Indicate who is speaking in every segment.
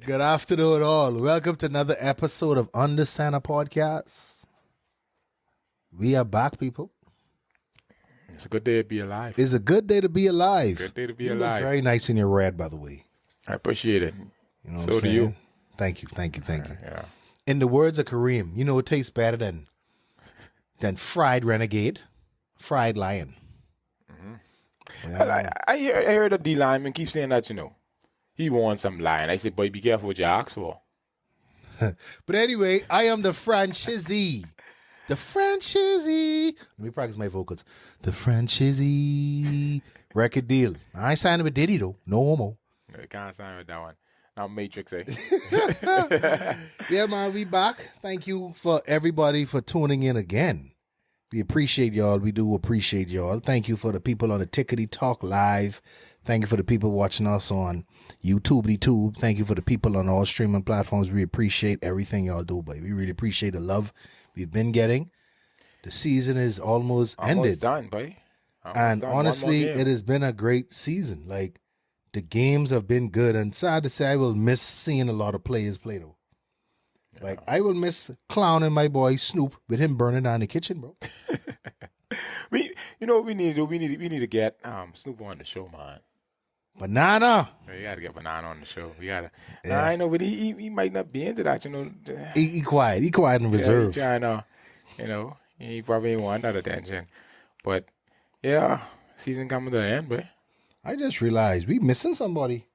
Speaker 1: Good afternoon, all. Welcome to another episode of Under Center Podcast. We are back, people.
Speaker 2: It's a good day to be alive.
Speaker 1: It's a good day to be alive.
Speaker 2: Good day to be
Speaker 1: You
Speaker 2: alive.
Speaker 1: look very nice in your red, by the way.
Speaker 2: I appreciate it.
Speaker 1: You know
Speaker 2: So
Speaker 1: what I'm
Speaker 2: do you.
Speaker 1: saying? Thank you.
Speaker 2: Yeah.
Speaker 1: In the words of Kareem, you know it tastes better than fried renegade, fried lion.
Speaker 2: And I heard a D lineman keep saying that, he wants some lion. I said, boy, be careful what you ask for.
Speaker 1: But anyway, I am the franchisee. The franchisee. Let me practice my vocals. The franchisee record deal. I ain't signing with Diddy, though. No homo.
Speaker 2: No, you can't sign with that one. Now Matrix, eh?
Speaker 1: Yeah, man, we back. Thank you for everybody for tuning in again. We appreciate y'all. We do appreciate y'all. Thank you for the people on the Tickety Talk Live. Thank you for the people watching us on YouTube. Thank you for the people on all streaming platforms. We appreciate everything y'all do, but we really appreciate the love we've been getting. The season is almost ended.
Speaker 2: Almost done, boy.
Speaker 1: And honestly, it has been a great season. Like, the games have been good. And sad to say, I will miss seeing a lot of players play, though. Like, I will miss clowning my boy Snoop with him burning down the kitchen, bro.
Speaker 2: We need to do? We need to get Snoop on the show, man.
Speaker 1: Banana.
Speaker 2: You gotta get Banana on the show. We gotta.
Speaker 1: Yeah.
Speaker 2: I know, but he might not be into that,
Speaker 1: He quiet. He quiet and reserved.
Speaker 2: Yeah, trying to, he probably ain't want that attention. But yeah, season coming to an end, boy.
Speaker 1: I just realized we missing somebody.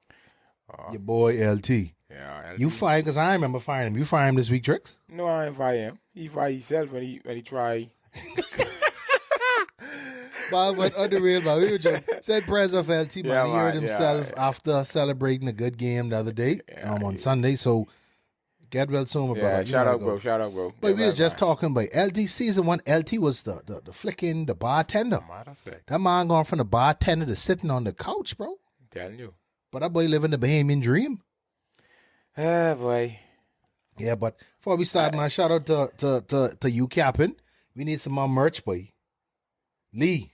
Speaker 1: Your boy LT.
Speaker 2: Yeah,
Speaker 1: You fired because I remember firing him. You fired him this week, Tricks?
Speaker 2: No, I ain't fire him. He fired himself when he try.
Speaker 1: But unreal, man. We were just said prayers of LT, man.
Speaker 2: Yeah,
Speaker 1: He hurt
Speaker 2: man,
Speaker 1: himself
Speaker 2: yeah.
Speaker 1: after celebrating a good game the other day on Sunday. So get well soon, my
Speaker 2: Yeah,
Speaker 1: brother.
Speaker 2: shout out, bro.
Speaker 1: But we was just talking about LT season 1. LT was the flicking the bartender. That man going from the bartender to sitting on the couch, bro.
Speaker 2: I'm telling you.
Speaker 1: But that boy living the Bahamian dream.
Speaker 2: Ah, boy.
Speaker 1: Yeah, but before we start, man, shout out to you, Captain. We need some more merch, boy. Lee,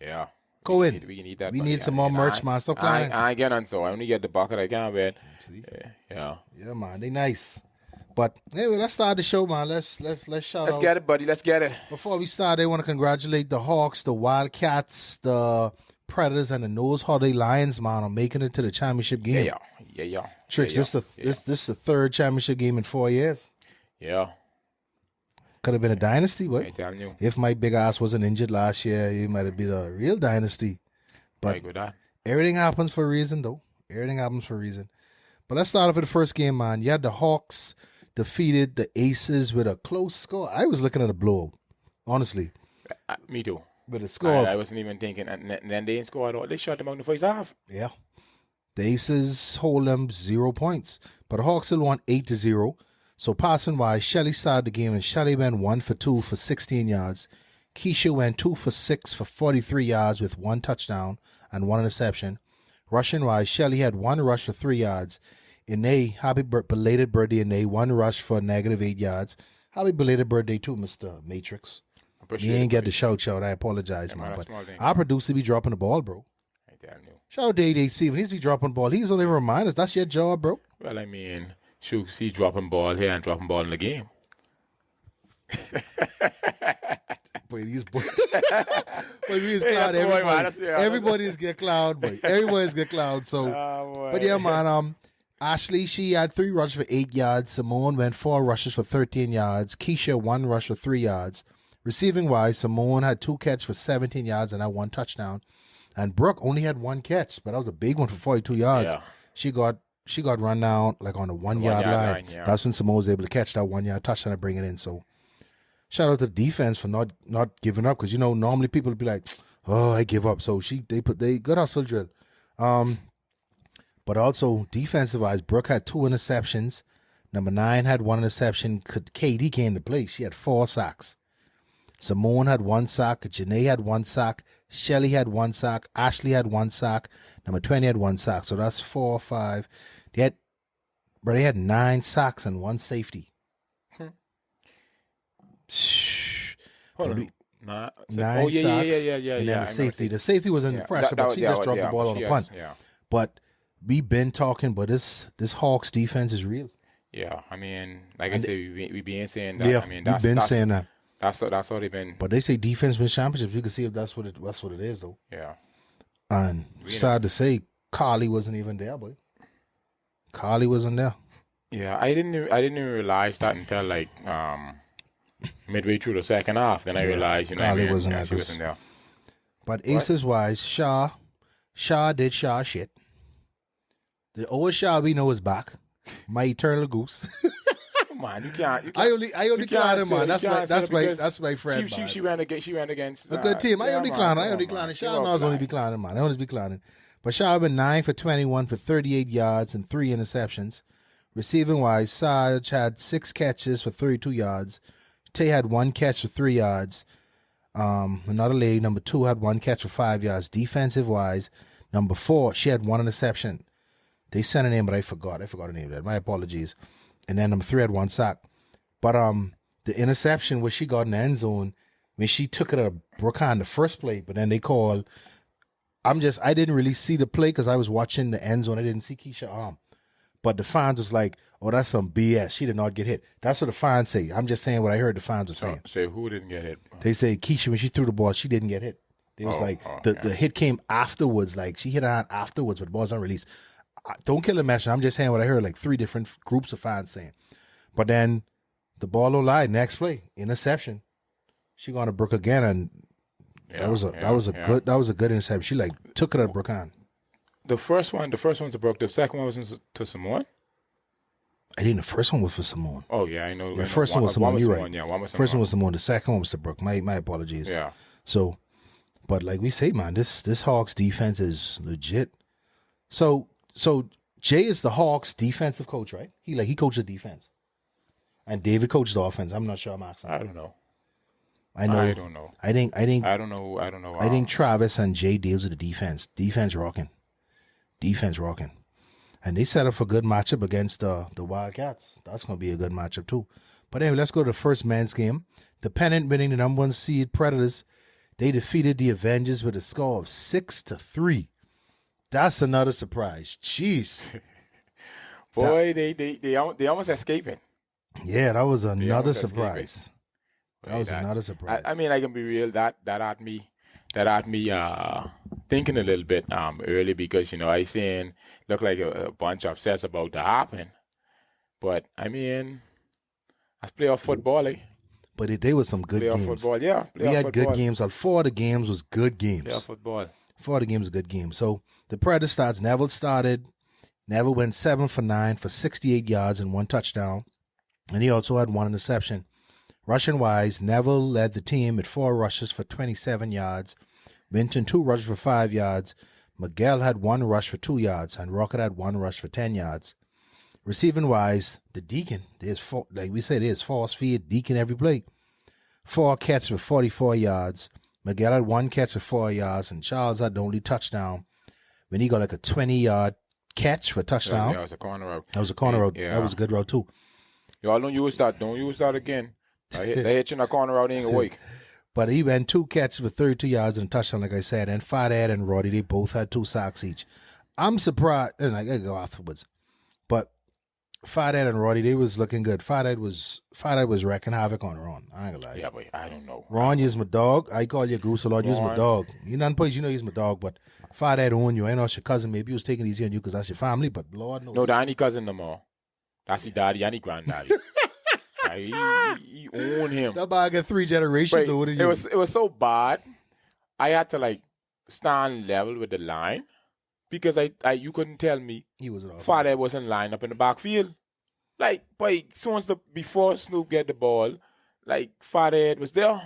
Speaker 2: Yeah.
Speaker 1: go in.
Speaker 2: We can eat that.
Speaker 1: We
Speaker 2: buddy.
Speaker 1: need some more merch, man. Stop crying.
Speaker 2: I ain't get on, so I only get the bucket I can, man.
Speaker 1: See?
Speaker 2: Yeah.
Speaker 1: Yeah, man, they nice. But anyway, let's start the show, man. Let's shout
Speaker 2: Let's
Speaker 1: out.
Speaker 2: get it, buddy. Let's get it.
Speaker 1: Before we start, I want to congratulate the Hawks, the Wildcats, the Predators, and the Nose Holiday Lions, man, on making it to the championship game.
Speaker 2: Yeah.
Speaker 1: Tricks,
Speaker 2: yeah,
Speaker 1: this is the third championship game in 4 years.
Speaker 2: Yeah.
Speaker 1: Could have been a dynasty,
Speaker 2: I
Speaker 1: boy.
Speaker 2: ain't telling you.
Speaker 1: If my big ass wasn't injured last year, it might have been a real dynasty. But
Speaker 2: Like with that.
Speaker 1: everything happens for a reason, though. Everything happens for a reason. But let's start off with the first game, man. You had the Hawks defeated the Aces with a close score. I was looking at a blowout, honestly.
Speaker 2: Me too.
Speaker 1: With a score
Speaker 2: I
Speaker 1: of,
Speaker 2: wasn't even thinking, and then they didn't score at all. They shut them out in the first half.
Speaker 1: yeah. The Aces hold them 0 points. But the Hawks still won 8-0. So passing wise, Shelly started the game, and Shelly went 1 for 2 for 16 yards. Keisha went 2 for 6 for 43 yards with 1 touchdown and 1 interception. Rushing wise, Shelly had 1 rush for 3 yards. Inay, happy belated birthday, Inay, 1 rush for -8 yards. Happy belated birthday too, Mr. Matrix. You ain't get the shout. I apologize, man. But our producer be dropping the ball, bro.
Speaker 2: I tell you.
Speaker 1: Shout out to ADC. When he's be dropping the ball, he's only remind us that's your job, bro.
Speaker 2: Well, I mean, shoot, see dropping ball here and dropping ball in the game.
Speaker 1: Boy, these boys. Boy, we is cloud. Everybody's get cloud, boy. Everybody's get cloud. So, but yeah, man. Ashley, she had 3 rushes for 8 yards. Simone went 4 rushes for 13 yards. Keisha 1 rush for 3 yards. Receiving wise, Simone had 2 catches for 17 yards and had 1 touchdown. And Brooke only had 1 catch, but that was a big one for 42 yards.
Speaker 2: Yeah.
Speaker 1: She got run down like on the 1 yard line.
Speaker 2: Yeah.
Speaker 1: That's when Simone was able to catch that 1 yard touchdown and bring it in. So shout out to the defense for not giving up, because normally people would be like, oh, I give up. So they good hustle drill. But also defensive wise, Brooke had 2 interceptions. Number 9 had 1 interception. KD came to play. She had 4 sacks. Simone had 1 sack. Janae had 1 sack. Shelly had 1 sack. Ashley had 1 sack. Number 20 had 1 sack. So that's 4, 5. They had 9 sacks and 1 safety.
Speaker 2: Hold on.
Speaker 1: 9 sacks.
Speaker 2: Yeah.
Speaker 1: And then the safety. The safety was in the pressure, but she just dropped the ball on the punt.
Speaker 2: Yeah.
Speaker 1: But we been talking, but this Hawks defense is real.
Speaker 2: Yeah, I mean, like I said, we been saying that.
Speaker 1: Yeah,
Speaker 2: I mean,
Speaker 1: we've been saying that.
Speaker 2: That's all they've been.
Speaker 1: But they say defense wins championships. We can see if that's what it is, though.
Speaker 2: Yeah.
Speaker 1: And sad to say, Carly wasn't even there, boy. Carly wasn't there.
Speaker 2: Yeah, I didn't even realize that until like midway through the second half. Then I realized,
Speaker 1: Carly wasn't
Speaker 2: she wasn't there.
Speaker 1: But aces wise, Shaw did Shaw shit. The old Shaw we know is back. My eternal goose.
Speaker 2: Man, you can't.
Speaker 1: I only clown him, man. That's my friend.
Speaker 2: She ran against
Speaker 1: a good team. I only clowning. Shaw knows only be clowning, man. I always be clowning. But Shaw been 9 for 21 for 38 yards and 3 interceptions. Receiving wise, Saj had 6 catches for 32 yards. Tay had 1 catch for 3 yards. Another lady, number 2, had 1 catch for 5 yards. Defensive wise, number 4, she had 1 interception. They sent a name, but I forgot her name. My apologies. And then number 3 had 1 sack. But the interception where she got in the end zone, when she took it at Brookham the first play, but then they called. I didn't really see the play because I was watching the end zone. I didn't see Keisha's arm. But the fans was like, oh, that's some BS. She did not get hit. That's what the fans say. I'm just saying what I heard the fans were saying.
Speaker 2: Say who didn't get hit?
Speaker 1: They say Keisha, when she threw the ball, she didn't get hit. It was the hit came afterwards. Like she hit her hand afterwards, but the ball's unreleased. Don't kill the match. I'm just saying what I heard, like 3 different groups of fans saying. But then the ball don't lie. Next play, interception. She going to Brook again, and that was a good interception. She like took it at Brookham.
Speaker 2: The first one to Brook. The second one was to Samoan.
Speaker 1: I think the first one was for Samoan.
Speaker 2: Oh yeah, I know.
Speaker 1: The first one was Samoan. You're right.
Speaker 2: Yeah, one was
Speaker 1: First one was Samoan. The second one was to Brook. My apologies.
Speaker 2: Yeah.
Speaker 1: So, but like we say, man, this Hawks defense is legit. So Jay is the Hawks defensive coach, right? He coached the defense, and David coached the offense. I'm not sure I'm asking.
Speaker 2: I don't know.
Speaker 1: I don't know. I think Travis and Jay deals with the defense. Defense rocking. And they set up for a good matchup against the Wildcats. That's going to be a good matchup too. But anyway, let's go to the first men's game. The pennant winning the number 1 seed Predators. They defeated the Avengers with a score of 6-3. That's another surprise. Jeez.
Speaker 2: Boy, they almost escaped it.
Speaker 1: Yeah, that was another surprise. That was another surprise.
Speaker 2: I mean, I can be real. That had me thinking a little bit early because I seen look like a bunch of upsets about to happen, but I mean, that's playoff football, eh?
Speaker 1: But there was some good
Speaker 2: playoff
Speaker 1: games.
Speaker 2: Football, yeah.
Speaker 1: We had good games. 4 of the games was good games.
Speaker 2: Playoff football.
Speaker 1: 4 of the games was good games. So the Predators starts. Neville started. Neville went 7 for 9 for 68 yards and 1 touchdown, and he also had 1 interception. Rushing-wise, Neville led the team at 4 rushes for 27 yards. Vinton, 2 rushes for 5 yards. Miguel had 1 rush for 2 yards, and Rocket had 1 rush for 10 yards. Receiving-wise, the Deacon, like we said, there's force feed, Deacon every play. 4 catches for 44 yards. Miguel had 1 catch for 4 yards, and Charles had the only touchdown when he got like a 20-yard catch for a touchdown.
Speaker 2: Yeah, it was a corner route.
Speaker 1: That was a corner route.
Speaker 2: Yeah.
Speaker 1: That was a good route, too.
Speaker 2: Y'all don't use that. Don't use that again. They hit you in the corner route, ain't awake.
Speaker 1: But he went 2 catches for 32 yards and a touchdown, like I said. And Fathead and Roddy, they both had 2 sacks each. I'm surprised, and I gotta go afterwards. But Fathead and Roddy, they was looking good. Fathead was wrecking havoc on Ron. I ain't gonna lie.
Speaker 2: Yeah, but I don't know.
Speaker 1: Ron, you's my dog. I call you Goose a lot. You's my dog. You none place, he's my dog. But Fathead own you. I know it's your cousin. Maybe he was taking it easy on you because that's your family. But Lord knows.
Speaker 2: No, that ain't cousin no more. That's his daddy and his granddaddy. He owned him.
Speaker 1: That boy got 3 generations older than you.
Speaker 2: It was so bad. I had to like stand level with the line because you couldn't tell me
Speaker 1: he was off.
Speaker 2: Father wasn't lined up in the backfield. Like, boy, before Snoop get the ball, like Father was there.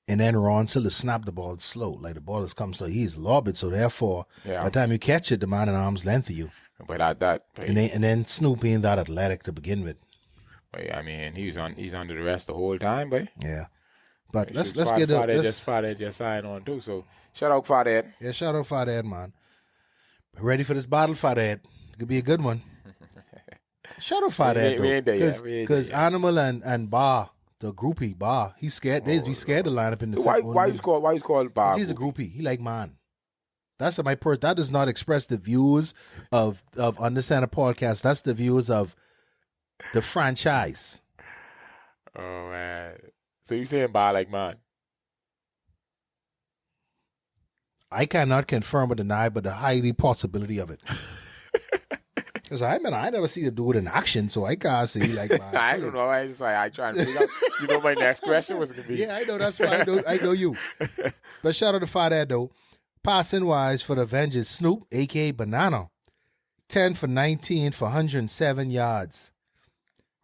Speaker 1: And then Ron still snapped the ball slow. Like the ball has come slow. He's lobbed it, so therefore, by the time you catch it, the man in arm's length of you.
Speaker 2: But
Speaker 1: and then Snoop ain't that athletic to begin with.
Speaker 2: I mean, he's under the rest the whole time, boy.
Speaker 1: Yeah, but let's get it.
Speaker 2: Father just signed on too. So shout out Father.
Speaker 1: Yeah, shout out Father, man. Ready for this battle, Father? It could be a good one. Shout out Father, because Animal and Bar, the groupie Bar, he's scared. Be scared to line up in the.
Speaker 2: So why you call Bar?
Speaker 1: He's a groupie. He like man. That's my that does not express the views of Understand a Podcast. That's the views of the franchise.
Speaker 2: Oh man. So you saying buy like mine?
Speaker 1: I cannot confirm or deny, but the highly possibility of it. Because I never see the dude in action, so I can't see like my
Speaker 2: I don't know. That's why I try to figure out. You know, my next question was going to be.
Speaker 1: Yeah, I know. That's why I know you. But shout out to Father though. Passing wise for the Avengers, Snoop, aka Banana, 10 for 19 for 107 yards.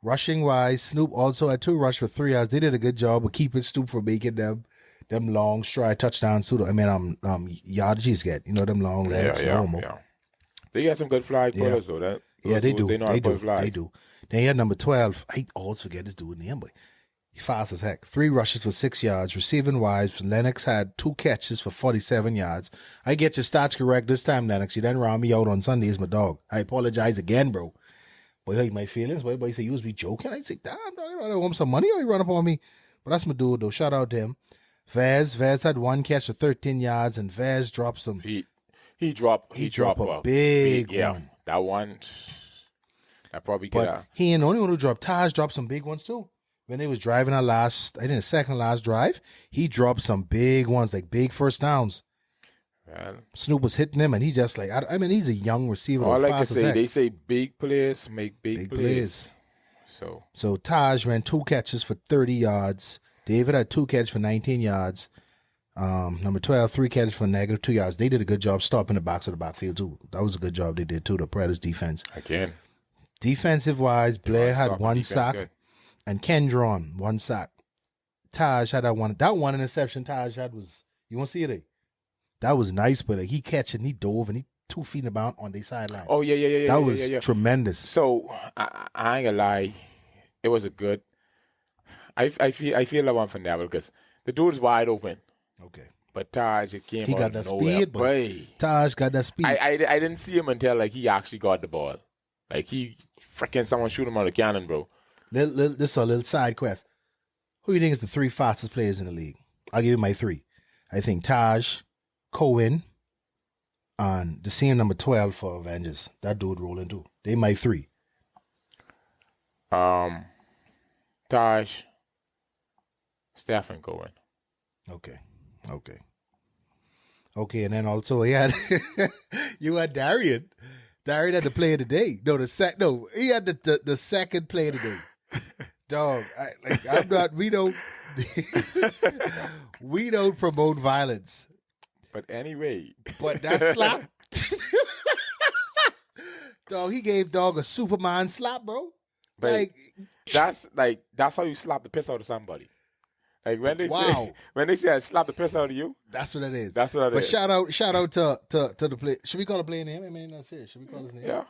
Speaker 1: Rushing wise, Snoop also had 2 rush for 3 yards. They did a good job of keeping Snoop from making them long stride touchdowns. Yardages get, them long legs.
Speaker 2: Yeah. They got some good flag players though.
Speaker 1: They do.
Speaker 2: They know how to play flags.
Speaker 1: They do. Then you had number 12. I always forget his dude's name, but he fast as heck. 3 rushes for 6 yards. Receiving wise, Lennox had 2 catches for 47 yards. I get your stats correct this time, Lennox. You didn't round me out on Sundays, my dog. I apologize again, bro. Boy, hurt my feelings. Boy, he said, you was be joking. I said, damn, dog, I owe him some money or he run up on me. But that's my dude, though. Shout out to him. Vaz had 1 catch for 13 yards, and Vaz dropped some.
Speaker 2: He dropped
Speaker 1: a big one.
Speaker 2: That one, I probably get out.
Speaker 1: He ain't the only one who dropped. Taj dropped some big ones too. When they was driving the second last drive, he dropped some big ones, like big first downs.
Speaker 2: Well,
Speaker 1: Snoop was hitting him, and he just like, he's a young receiver.
Speaker 2: All I can say, they say big players make big plays.
Speaker 1: So Taj ran 2 catches for 30 yards. David had 2 catches for 19 yards. Number 12, 3 catches for -2 yards. They did a good job stopping the backs of the backfield too. That was a good job they did too, the Predators defense.
Speaker 2: Again.
Speaker 1: Defensive wise, Blair had 1 sack, good. And Kendron 1 sack. Taj had that one interception Taj had was, you want to see it? That was nice, but he catch and he dove and he 2 feet about on the sideline.
Speaker 2: Oh yeah.
Speaker 1: That was tremendous.
Speaker 2: So I ain't gonna lie, it was a good. I feel that one for Neville because the dude is wide open.
Speaker 1: Okay.
Speaker 2: But Taj, it came
Speaker 1: he
Speaker 2: out
Speaker 1: got that
Speaker 2: of nowhere.
Speaker 1: Speed, but Taj got that speed.
Speaker 2: I didn't see him until like he actually got the ball. Like he freaking someone shoot him on the cannon, bro.
Speaker 1: This is a little side quest. Who do you think is the 3 fastest players in the league? I'll give you my 3. I think Taj, Cohen, and the senior number 12 for Avengers. That dude rolling too. They my 3.
Speaker 2: Taj, Steph, and Cohen.
Speaker 1: Okay, and then also he had you had Darian. Darian had the play of the day. He had the second play of the day. Dog, we don't we don't promote violence.
Speaker 2: But anyway.
Speaker 1: But that slap. Dog, he gave Dog a Superman slap, bro.
Speaker 2: But that's how you slap the piss out of somebody. Like when they say slap the piss out of you,
Speaker 1: that's what it is.
Speaker 2: But
Speaker 1: shout out to the play. Should we call the play name? I mean, that's serious. Should we call his name?
Speaker 2: Yeah.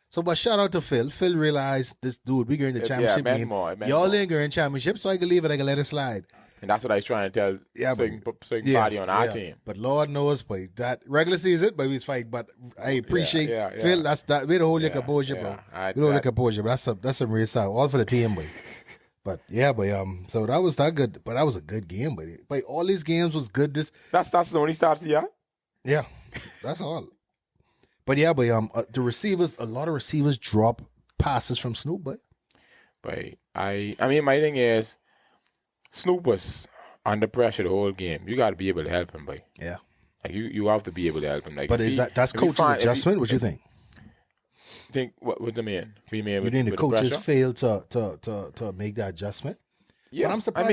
Speaker 1: So, but shout out to Phil. Phil realized this dude. We going the championship game. Y'all ain't going championship, so I can leave it. I can let it slide.
Speaker 2: And that's what I was trying to tell. Yeah, so you can party on our team.
Speaker 1: But Lord knows, boy, that regular season, but we fight. But I appreciate Phil. That's that. We don't hold your composure, bro. We don't hold your composure, but that's some real stuff. All for the team, boy. But so that was that good. But that was a good game, buddy. But all these games was good.
Speaker 2: That's the only starts here.
Speaker 1: Yeah, that's all. But the receivers, a lot of receivers drop passes from Snoop, but
Speaker 2: I mean, my thing is, Snoop was under pressure the whole game. You got to be able to help him, boy.
Speaker 1: Yeah,
Speaker 2: like you have to be able to help him. Like,
Speaker 1: but that's coach's adjustment? What you think?
Speaker 2: Think what the man? You
Speaker 1: think the coaches failed to make that adjustment? Yeah, but I'm surprised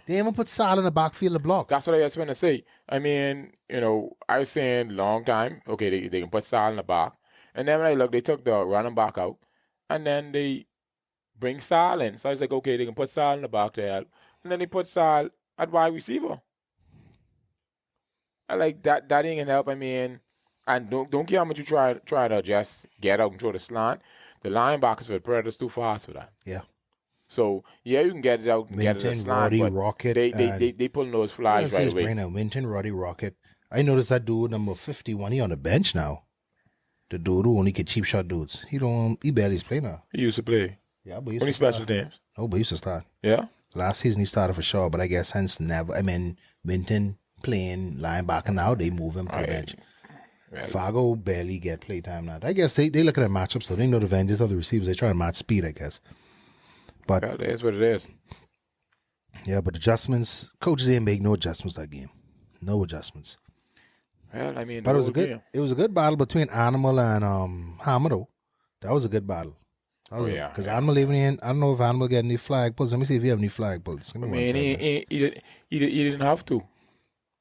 Speaker 1: they haven't put Sal in the backfield to block.
Speaker 2: That's what I was going to say. I mean, I was saying long time. Okay, they can put Sal in the back, and then when I look, they took the running back out, and then they bring Sal in. So I was like, okay, they can put Sal in the back to help, and then they put Sal at wide receiver. I like that. That ain't gonna help. I mean. And don't care how much you try to just get out and throw the slant. The linebackers for the Predators too fast for that.
Speaker 1: Yeah.
Speaker 2: So you can get it out and get it a slant,
Speaker 1: Roddy,
Speaker 2: but
Speaker 1: Rocket,
Speaker 2: they pulling those flies right away.
Speaker 1: Minton, Roddy, Rocket. I noticed that dude number 51. He on the bench now. The dude who only get cheap shot dudes. He barely play now.
Speaker 2: He used to play.
Speaker 1: Yeah, but he
Speaker 2: used to special teams.
Speaker 1: Oh, but he used to start.
Speaker 2: Yeah.
Speaker 1: Last season he started for sure, but I guess since Minton playing linebacker now, they move him to the bench.
Speaker 2: Well,
Speaker 1: Fargo barely get playtime now. I guess they looking at matchups, so they know the Avengers are the receivers. They try to match speed, I guess. But
Speaker 2: well, it is what it is.
Speaker 1: yeah, but adjustments, coaches didn't make no adjustments that game. No adjustments.
Speaker 2: Well, I mean,
Speaker 1: But
Speaker 2: the
Speaker 1: it was a
Speaker 2: whole
Speaker 1: good
Speaker 2: game.
Speaker 1: it was a good battle between Animal and Hammer though. That was a good battle.
Speaker 2: Oh, yeah,
Speaker 1: Because
Speaker 2: yeah.
Speaker 1: Animal even in, I don't know if Animal get any flag pulls. Let me see if you have any flag pulls. Give
Speaker 2: I
Speaker 1: me one
Speaker 2: mean,
Speaker 1: second.
Speaker 2: he didn't have to.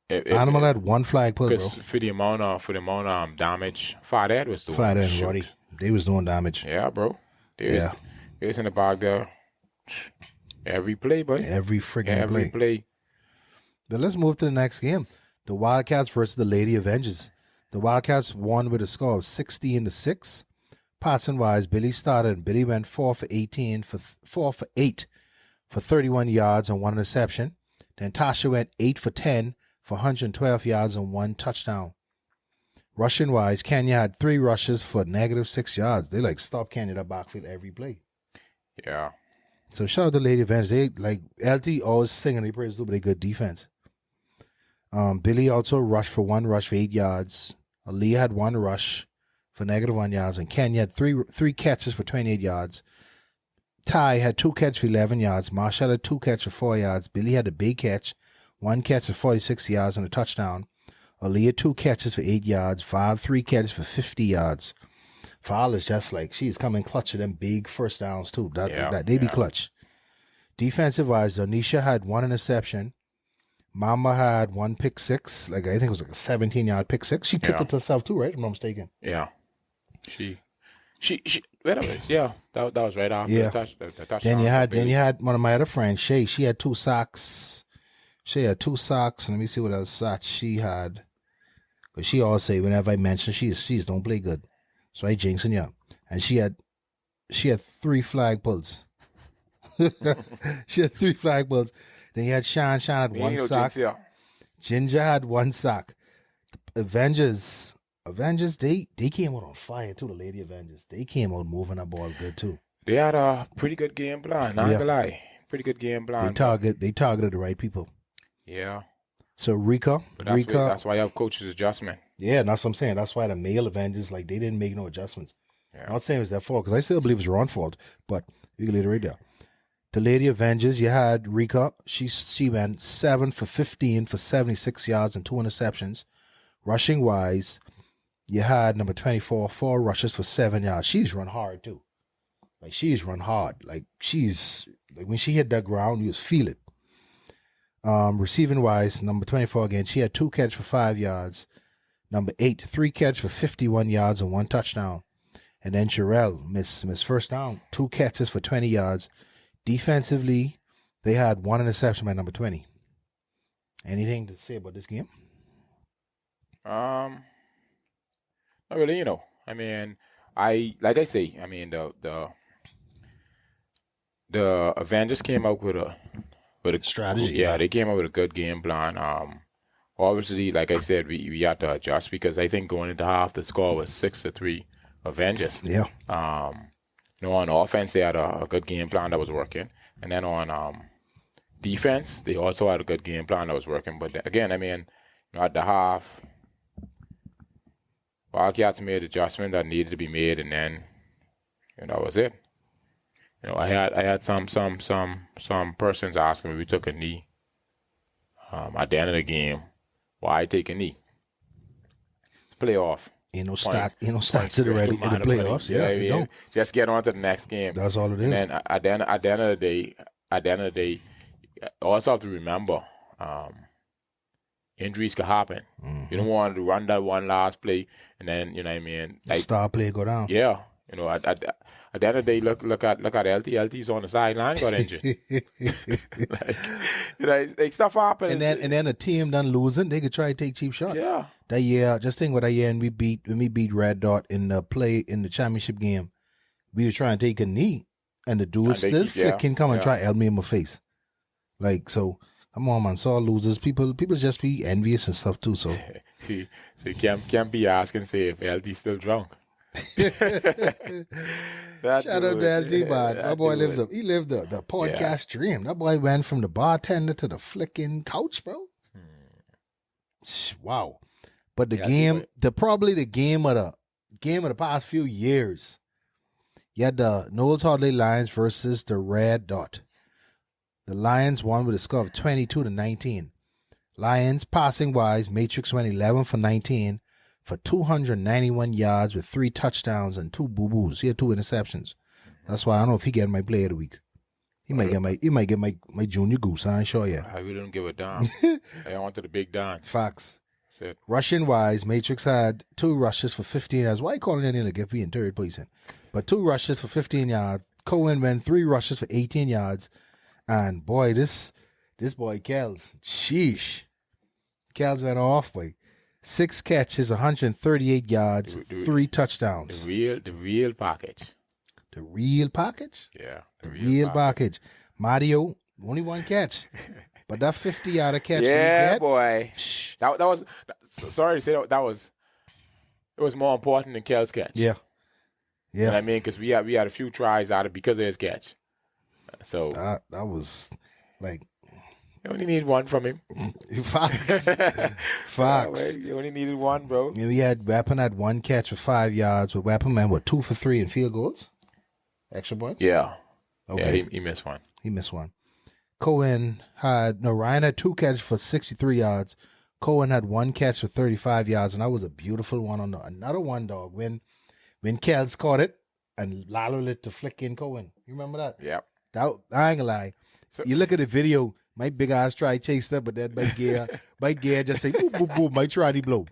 Speaker 1: Animal had one flag pull, bro.
Speaker 2: Because for the amount of damage Fad was doing.
Speaker 1: Fire and
Speaker 2: shoot.
Speaker 1: Roddy. They was doing damage.
Speaker 2: Yeah, bro. They
Speaker 1: Yeah.
Speaker 2: was in the back there. Every play, boy.
Speaker 1: Every freaking
Speaker 2: Every play.
Speaker 1: But let's move to the next game. The Wildcats versus the Lady Avengers. The Wildcats won with a score of 16-6. Passing wise, Billy started and Billy went 4 for 18 for 4 for 8 for 31 yards and 1 interception. Then Tasha went 8 for 10 for 112 yards and 1 touchdown. Rushing wise, Kenya had 3 rushes for -6 yards. They like stop Kenya that backfield every play.
Speaker 2: Yeah.
Speaker 1: So shout out to Lady Avengers. They like LT always singing they praise, but they good defense. Billy also rushed for 1 rush for 8 yards. Aaliyah had 1 rush for -1 yards, and Kenya had three catches for 28 yards. Ty had 2 catches for 11 yards. Marshall had 2 catches for 4 yards. Billy had a big catch, 1 catch for 46 yards and a touchdown. Aaliyah 2 catches for 8 yards. Vibe 3 catches for 50 yards. Val is just like she's coming clutch to them big first downs too. They be clutch. Defensive wise, Donisha had 1 interception. Mama had 1 pick 6. Like I think it was like a 17-yard pick 6. She took it to herself too, right? If I'm not mistaken.
Speaker 2: Yeah. She whatever. Yeah. That was right after the touchdown.
Speaker 1: Then you had one of my other friends, Shay. She had 2 sacks. Shay had 2 sacks. Let me see what else sacks she had. But she always say whenever I mention she's don't play good. So I jinxing you. And she had 3 flag pulls. She had 3 flag pulls. Then you had Sean had 1 sack. Ginger had 1 sack. Avengers, they came out on fire too, the Lady Avengers. They came out moving the ball good too.
Speaker 2: They had a pretty good game plan, not gonna lie. Pretty good game plan.
Speaker 1: They targeted the right people.
Speaker 2: Yeah.
Speaker 1: So Rika.
Speaker 2: That's why you have coaches adjustment.
Speaker 1: Yeah, that's what I'm saying. That's why the male Avengers, like, they didn't make no adjustments.
Speaker 2: Yeah.
Speaker 1: I'm not saying it was their fault, because I still believe it's their own fault, but you can later read there. The Lady Avengers, you had Rika. She went 7 for 15 for 76 yards and 2 interceptions. Rushing wise, you had number 24, 4 rushes for 7 yards. She's run hard too. Like she's run hard. Like she's like when she hit that ground, you just feel it. Receiving wise, number 24 again, she had 2 catches for 5 yards. Number 8, 3 catches for 51 yards and 1 touchdown. And then Sherelle, miss first down, 2 catches for 20 yards. Defensively, they had 1 interception by number 20. Anything to say about this game?
Speaker 2: Not really, I mean, I mean the Avengers came out with a
Speaker 1: strategy.
Speaker 2: Yeah, they came out with a good game plan. Obviously, like I said, we had to adjust because I think going into half the score was 6-3 Avengers.
Speaker 1: Yeah.
Speaker 2: On offense they had a good game plan that was working, and then on defense they also had a good game plan that was working. But again, I mean, at the half, Wildcats made adjustment that needed to be made, and then that was it. I had some persons asking me, we took a knee at the end of the game. Why take a knee? It's playoff.
Speaker 1: Stack to the ready in the playoffs. Yeah, you don't.
Speaker 2: Just get on to the next game.
Speaker 1: That's all it is.
Speaker 2: And then at the end of the day, also have to remember, injuries could happen. Mm-hmm. You don't want to run that one last play and then like,
Speaker 1: star play go down.
Speaker 2: Yeah. At the end of the day, look at LT. LT's on the sideline, got injured. like stuff happens.
Speaker 1: And then a team done losing, they could try to take cheap shots.
Speaker 2: Yeah.
Speaker 1: That year, just think what that year, and when we beat Red Dot in the championship game, we were trying to take a knee, and the dude still flicking come and try to elbow me in my face. Like, so come on, man. So losers, people just be envious and stuff too. So
Speaker 2: you can't be asking say if LT's still drunk.
Speaker 1: Shout out to LT, man. My boy lived the podcast dream. That boy went from the bartender to the flicking couch, bro. Wow. But the
Speaker 2: Yeah, I
Speaker 1: game,
Speaker 2: think so.
Speaker 1: probably the game of the past few years. You had the Knowles Hardley Lions versus the Red Dot. The Lions won with a score of 22-19. Lions, passing wise, Matrix went 11 for 19 for 291 yards with 3 touchdowns and 2 boo-boos. He had 2 interceptions. That's why I don't know if he get my play of the week. He might get my junior goose. I ain't sure yet.
Speaker 2: I really don't give a damn. I wanted the big dance.
Speaker 1: Facts.
Speaker 2: That's it.
Speaker 1: Rushing wise, Matrix had 2 rushes for 15 yards. Why calling it in to get me in third place in? But 2 rushes for 15 yards. Cohen went 3 rushes for 18 yards. And boy, this boy Kels, sheesh. Kels went off, boy. 6 catches, 138 yards, 3 touchdowns.
Speaker 2: The real package.
Speaker 1: The real package?
Speaker 2: Yeah.
Speaker 1: The real package. Mario, only 1 catch. But that 50-yarder catch,
Speaker 2: yeah, boy. That was. Sorry to say that was. It was more important than Kels' catch.
Speaker 1: Yeah. Yeah.
Speaker 2: You know what I mean, because we had a few tries out of because of his catch. So
Speaker 1: that was like.
Speaker 2: You only need 1 from him.
Speaker 1: Facts. Facts.
Speaker 2: You only needed 1, bro.
Speaker 1: Yeah, we had Weapon had 1 catch for 5 yards. With Weapon man, 2 for 3 in field goals? Extra points?
Speaker 2: Yeah.
Speaker 1: Okay.
Speaker 2: Yeah, he missed 1.
Speaker 1: He missed 1. Ryan had 2 catches for 63 yards. Cohen had 1 catch for 35 yards, and that was a beautiful one on another one, dog. When Kels caught it and Lalo lit to flick in Cohen. You remember that?
Speaker 2: Yeah.
Speaker 1: That I ain't gonna lie. So, you look at the video, my big ass try chase that, but then my gear just say boom, boom, boom, my tranny blow.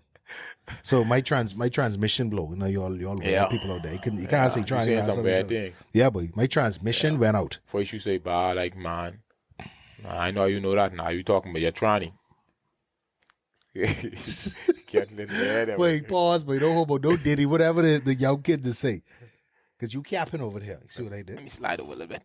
Speaker 1: So my transmission blow. You know, you all people out there. You can't say tranny.
Speaker 2: You're saying some bad things.
Speaker 1: Yeah, but my transmission went out.
Speaker 2: First you say, "Bah, like man." I know you know that now. You talking about your tranny. Getting in there.
Speaker 1: Wait, pause, but don't diddy, whatever the young kids just say. Because you capping over here. You see what I did?
Speaker 2: Let me slide over a little bit.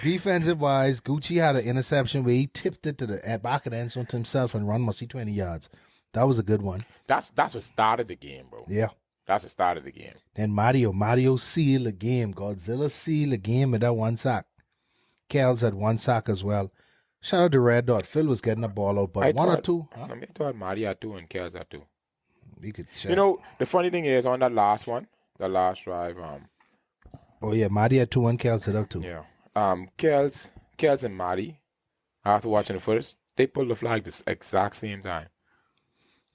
Speaker 1: Defensive wise, Gucci had an interception where he tipped it to the back of the end zone to himself and run must see 20 yards. That was a good one.
Speaker 2: That's what started the game, bro.
Speaker 1: Yeah.
Speaker 2: That's what started the game.
Speaker 1: Then Mario sealed the game. Godzilla sealed the game with that 1 sack. Kels had 1 sack as well. Shout out to Red Dot. Phil was getting the ball out, but one or two. Huh?
Speaker 2: I thought Mario had 2 and Kels had 2.
Speaker 1: You
Speaker 2: know, the funny thing is on that last one, the last drive.
Speaker 1: Oh yeah, Mario had 2 and Kels had up 2.
Speaker 2: Yeah. Kels and Marty, after watching the first, they pulled the flag the exact same time.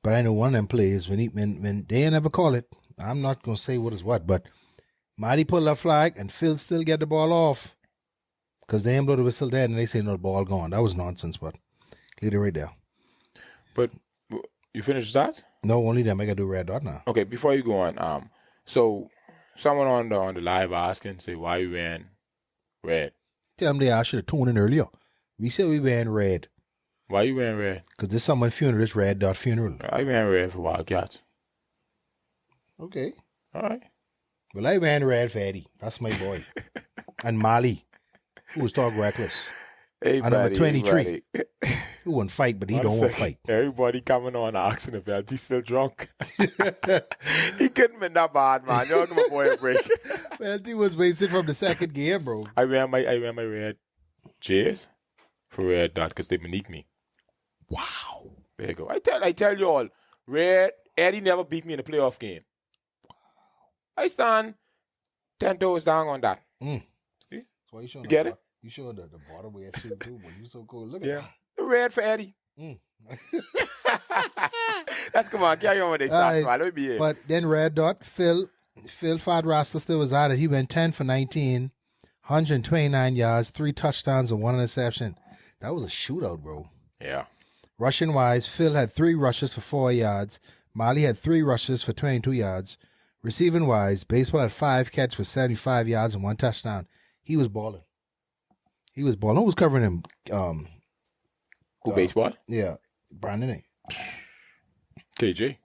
Speaker 1: But I know one of them plays when they never call it. I'm not gonna say what is what, but Marty pulled that flag and Phil still get the ball off because they ain't blow the whistle dead and they say no, the ball gone. That was nonsense, but leave it right there.
Speaker 2: But you finished that?
Speaker 1: No, only them. I gotta do Red Dot now.
Speaker 2: Okay, before you go on, so someone on the live asking, say why you wearing red?
Speaker 1: Tell them I should have tuned in earlier. We said we wearing red.
Speaker 2: Why you wearing red?
Speaker 1: Because this someone's funeral. This Red Dot funeral.
Speaker 2: I wearing red for Wildcats.
Speaker 1: Okay.
Speaker 2: All right.
Speaker 1: Well, I wearing red for Eddie. That's my boy. And Molly, who was talk reckless.
Speaker 2: Hey,
Speaker 1: and number 23. Who won't fight, but he don't want to fight.
Speaker 2: Everybody coming on asking if LT's still drunk. He couldn't be that bad, man. Y'all give my boy a break.
Speaker 1: LT was wasted from the second game, bro.
Speaker 2: I wear my red J's for Red Dot because they beneath me.
Speaker 1: Wow.
Speaker 2: There you go. I tell you all, Red Eddie never beat me in a playoff game. I stand 10 toes down on that.
Speaker 1: See? That's why you
Speaker 2: get it?
Speaker 1: You showed the bottom way I should too, but you so cool. Look at that.
Speaker 2: The red for Eddie. Let's come on, carry on with this. Let me be here.
Speaker 1: But then Red Dot, Phil Fad Rasta still was at it. He went 10 for 19, 129 yards, 3 touchdowns, and 1 interception. That was a shootout, bro.
Speaker 2: Yeah.
Speaker 1: Rushing wise, Phil had 3 rushes for 4 yards. Molly had 3 rushes for 22 yards. Receiving wise, Baseball had 5 catches for 75 yards and 1 touchdown. He was balling. Who was covering him?
Speaker 2: Who, Baseball?
Speaker 1: Yeah. Brandon.
Speaker 2: KJ.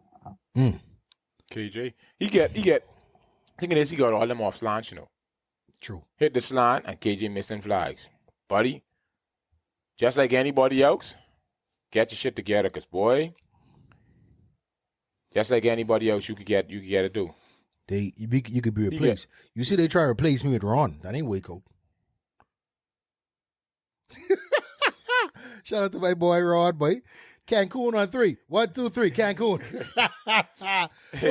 Speaker 2: KJ. He get. Thing is, he got all them off slants, you know.
Speaker 1: True.
Speaker 2: Hit the slant and KJ missing flags. Buddy, just like anybody else, get your shit together, because, boy, just like anybody else you could get to do.
Speaker 1: You could be replaced. You see, they try to replace me with Ron. That ain't Waco. Shout out to my boy Ron, boy. Cancun on 3. 1, 2, 3. Cancun.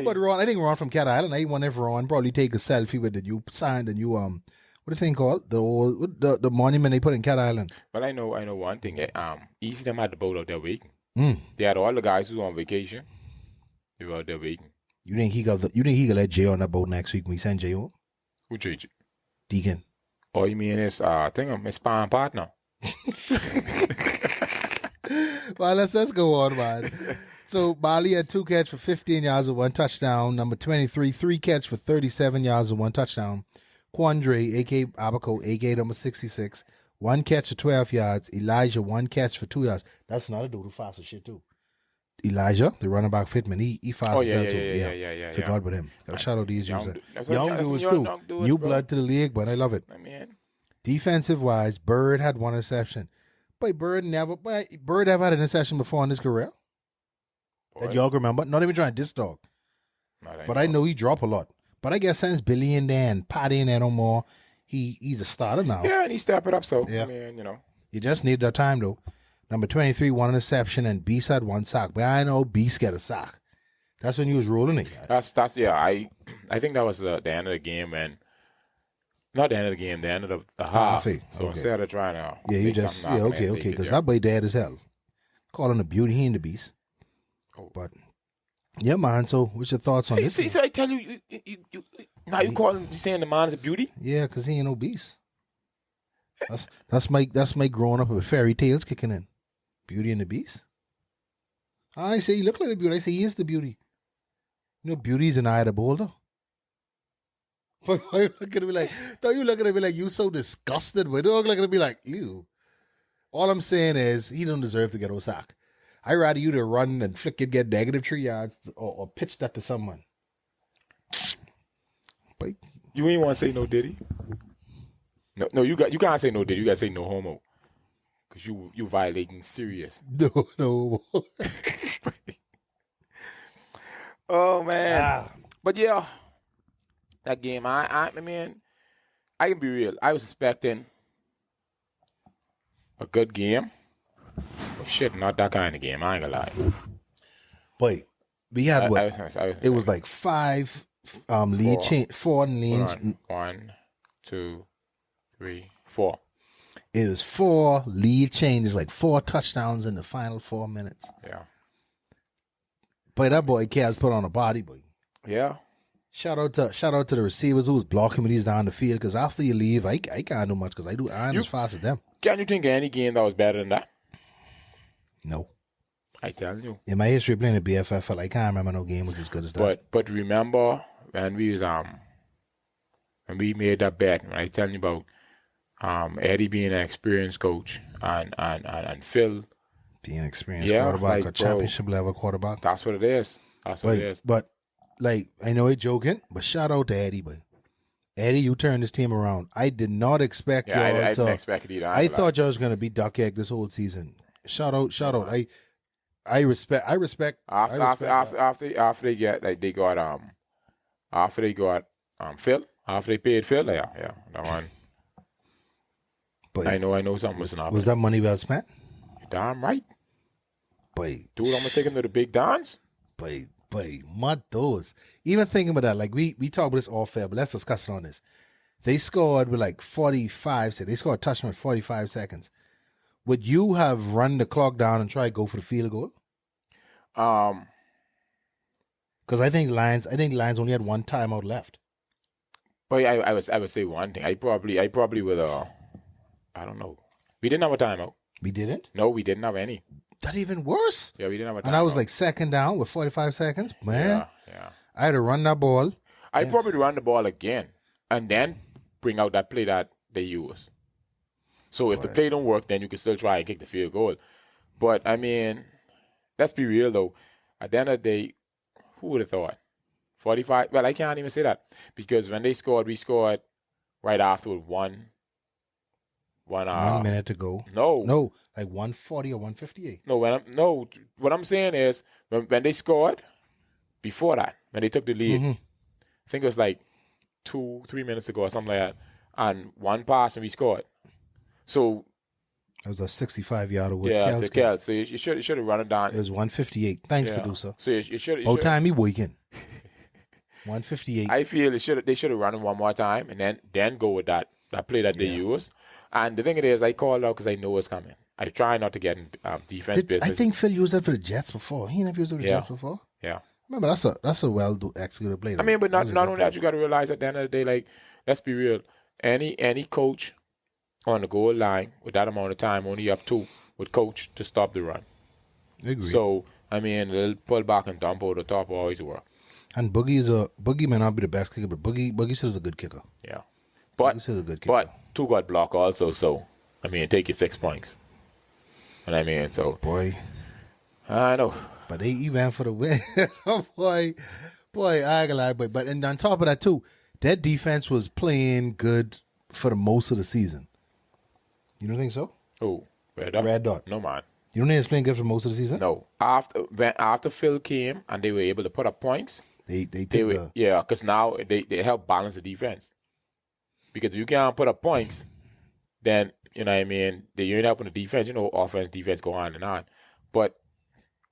Speaker 1: But Ron, I think Ron from Cat Island. I wonder if Ron probably take a selfie with the new sign, the new what the thing called the monument they put in Cat Island.
Speaker 2: Well, I know one thing. Easy them had the boat out there waiting.
Speaker 1: Mm.
Speaker 2: They had all the guys who were on vacation. They were out there waiting.
Speaker 1: You think he could let Jay on that boat next week when we send Jay home?
Speaker 2: Who treat you?
Speaker 1: Deacon.
Speaker 2: Oh, you mean his his sparring partner?
Speaker 1: Well, let's go on, man. So Bali had 2 catch for 15 yards and 1 touchdown. Number 23, 3 catch for 37 yards and 1 touchdown. Quandre, a.k.a. Abaco, a.k.a. number 66, 1 catch for 12 yards. Elijah, 1 catch for 2 yards. That's another dude who fast as shit, too. Elijah, the running back Fitman, he fast as hell, too.
Speaker 2: Yeah.
Speaker 1: Forgot about him. Got to shout out these
Speaker 2: young
Speaker 1: dudes, too. New blood to the league, but I love it.
Speaker 2: I mean,
Speaker 1: defensive-wise, Bird had 1 interception. But Bird ever had an interception before in his career?
Speaker 2: boy.
Speaker 1: That y'all remember? Not even trying to diss dog. But I know he drop a lot. But I guess since Billy in there and Patty in there no more, he's a starter now.
Speaker 2: Yeah, and he step it up. So,
Speaker 1: yeah.
Speaker 2: I mean,
Speaker 1: You just need that time, though. Number 23, 1 interception, and Beast had 1 sack. But I know Beast get a sack. That's when you was rolling it.
Speaker 2: That's yeah. I think that was the end of the game, and not the end of the game, the end of the half. So instead of trying to
Speaker 1: okay, because that boy dead as hell. Calling the beauty, he ain't the Beast.
Speaker 2: Oh.
Speaker 1: But yeah, man. So what's your thoughts on this?
Speaker 2: So I tell you, now you calling saying the man is a beauty?
Speaker 1: Yeah, because he ain't no Beast. That's my growing up with fairy tales kicking in. Beauty and the Beast. I say he look like the beauty. I say he is the beauty. You know, beauty is an eye of the beholder. But you look at me like, don't you look at me like you so disgusted with it? Look at me like, ew. All I'm saying is he don't deserve to get a sack. I'd rather you to run and flick it, get negative 3 yards, or pitch that to someone. But
Speaker 2: you ain't want to say no Diddy. No, you can't say no Diddy. You got to say no homo, because you violating serious.
Speaker 1: No.
Speaker 2: Oh man, but yeah, that game. I mean, I can be real. I was expecting a good game, but shit, not that kind of game. I ain't gonna lie.
Speaker 1: But we had it was like 5 lead change, 4 lead.
Speaker 2: 1, 2, 3, 4.
Speaker 1: It was 4 lead changes, like 4 touchdowns in the final 4 minutes.
Speaker 2: Yeah.
Speaker 1: But that boy Kels put on a body, boy.
Speaker 2: Yeah.
Speaker 1: Shout out to the receivers who was blocking me these down the field, because after you leave, I can't do much because I ain't as fast as them.
Speaker 2: Can you think of any game that was better than that?
Speaker 1: No.
Speaker 2: I tell you.
Speaker 1: In my history playing the BFFL, I can't remember no game was as good as that.
Speaker 2: But remember when we was when we made that bet, I tell you about Eddie being an experienced coach and Phil
Speaker 1: being an experienced quarterback, a championship level quarterback.
Speaker 2: That's what it is.
Speaker 1: But like, I know he's joking, but shout out to Eddie, boy. Eddie, you turned this team around. I did not expect y'all
Speaker 2: I didn't expect it either.
Speaker 1: I thought y'all was gonna be duck egg this whole season. Shout out. I respect
Speaker 2: after they get Phil, after they paid Phil, yeah, that one. But I know something was not.
Speaker 1: Was that money well spent?
Speaker 2: You're damn right.
Speaker 1: But
Speaker 2: dude, I'm gonna take him to the big dance.
Speaker 1: But mud those. Even thinking about that, like we talk about this all fair, but let's discuss it on this. They scored with like 45 seconds. They scored a touchdown with 45 seconds. Would you have run the clock down and try to go for the field goal? Because I think Lions only had 1 timeout left.
Speaker 2: But I would say one thing. I probably would. I don't know. We didn't have a timeout.
Speaker 1: We didn't?
Speaker 2: No, we didn't have any.
Speaker 1: That even worse.
Speaker 2: Yeah, we didn't have a timeout.
Speaker 1: And I was like second down with 45 seconds. Man,
Speaker 2: yeah.
Speaker 1: I had to run that ball.
Speaker 2: I'd probably run the ball again and then bring out that play that they use. So if the play don't work, then you can still try and kick the field goal. But, I mean, let's be real, though. At the end of the day, who would have thought? 45? Well, I can't even say that. Because when they scored, we scored right after with 1
Speaker 1: minute to go.
Speaker 2: No,
Speaker 1: like 140 or 158.
Speaker 2: No, what I'm saying is when they scored, before that, when they took the lead, I think it was like 2-3 minutes ago or something like that, and 1 pass and we scored. So
Speaker 1: That was a 65-yarder with
Speaker 2: Yeah,
Speaker 1: Kels.
Speaker 2: to Kels. So you should have run it down.
Speaker 1: It was 158. Thanks,
Speaker 2: Yeah.
Speaker 1: producer.
Speaker 2: So you should.
Speaker 1: Whole time he working. 158.
Speaker 2: I feel they should have run it one more time and then go with that play that they use. And the thing it is, I called out because I know it's coming. I try not to get in defense business.
Speaker 1: I think Phil used that for the Jets before. He never used it for the Jets before.
Speaker 2: Yeah.
Speaker 1: Remember, that's a executed play.
Speaker 2: I mean, but not only that, you got to realize at the end of the day, like, let's be real. Any coach on the goal line with that amount of time, only up 2, would coach to stop the run.
Speaker 1: I agree.
Speaker 2: So, I mean, a little pull back and dump over the top always work.
Speaker 1: And Boogie may not be the best kicker, but Boogie still is a good kicker.
Speaker 2: Yeah.
Speaker 1: Boogie still is a good kicker.
Speaker 2: But 2 got blocked also, so, I mean, take your 6 points. And I mean, so.
Speaker 1: Boy.
Speaker 2: I know.
Speaker 1: But he went for the win. boy, I ain't gonna lie, boy. But and on top of that too, that defense was playing good for the most of the season. You don't think so?
Speaker 2: Oh, Red Dot?
Speaker 1: Red Dot.
Speaker 2: No, man.
Speaker 1: You don't think it's playing good for most of the season?
Speaker 2: No. After Phil came and they were able to put up points, because now they help balance the defense. Because if you can't put up points, then, you know what I mean, you ain't helping the defense. You know, offense, defense go on and on. But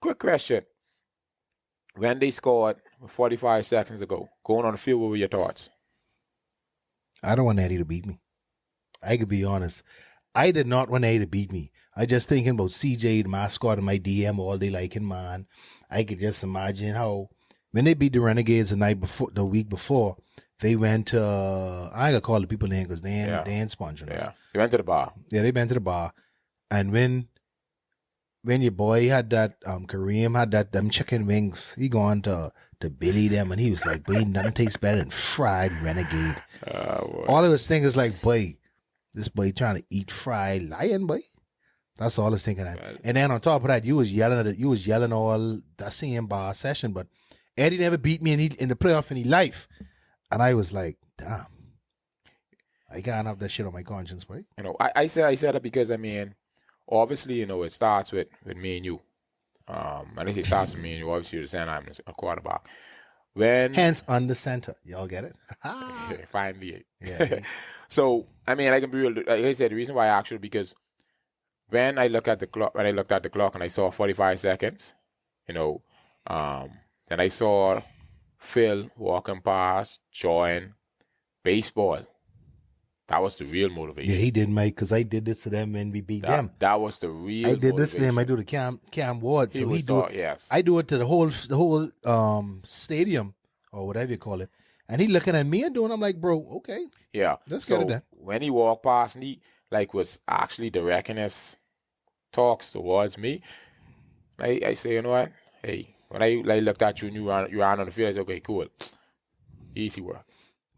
Speaker 2: quick question. When they scored 45 seconds ago, going on the field, what were your thoughts?
Speaker 1: I don't want Eddie to beat me. I could be honest. I did not want Eddie to beat me. I just thinking about CJ, the mascot, and my DM all day liking, man. I could just imagine how when they beat the Renegades the week before, they went to, I ain't gonna call the people name because they ain't sponsoring us.
Speaker 2: Yeah, they went to the bar.
Speaker 1: Yeah, they went to the bar. And when your boy had that, Kareem had them chicken wings, he gone to Billy them, and he was like, boy, nothing tastes better than fried Renegade. All of his thing is like, boy, this boy trying to eat fried lion, boy. That's all I was thinking of. And then on top of that, you was yelling all that same bar session, but Eddie never beat me in the playoff in his life. And I was like, damn. I can't have that shit on my conscience, boy.
Speaker 2: You know, I said that because, I mean, obviously, you know, it starts with me and you. And if it starts with me and you, obviously you're the center, I'm a quarterback.
Speaker 1: Hence on the center. Y'all get it?
Speaker 2: Finally.
Speaker 1: Yeah.
Speaker 2: So, I mean, I can be real. Like I said, the reason why I asked you because when I looked at the clock and I saw 45 seconds, you know, then I saw Phil walking past, join baseball. That was the real motivation.
Speaker 1: Yeah, he did, Mike, because I did this to them when we beat them.
Speaker 2: That was the real
Speaker 1: I did
Speaker 2: motivation.
Speaker 1: this to him. I do the Cam Ward. So he do it.
Speaker 2: Yes.
Speaker 1: I do it to the whole stadium or whatever you call it. And he looking at me and doing, I'm like, bro, okay.
Speaker 2: Yeah.
Speaker 1: Let's get it done.
Speaker 2: When he walked past and he was actually directing his talks towards me, I say, you know what? Hey, when I looked at you and you ran on the field, I said, okay, cool. Easy work.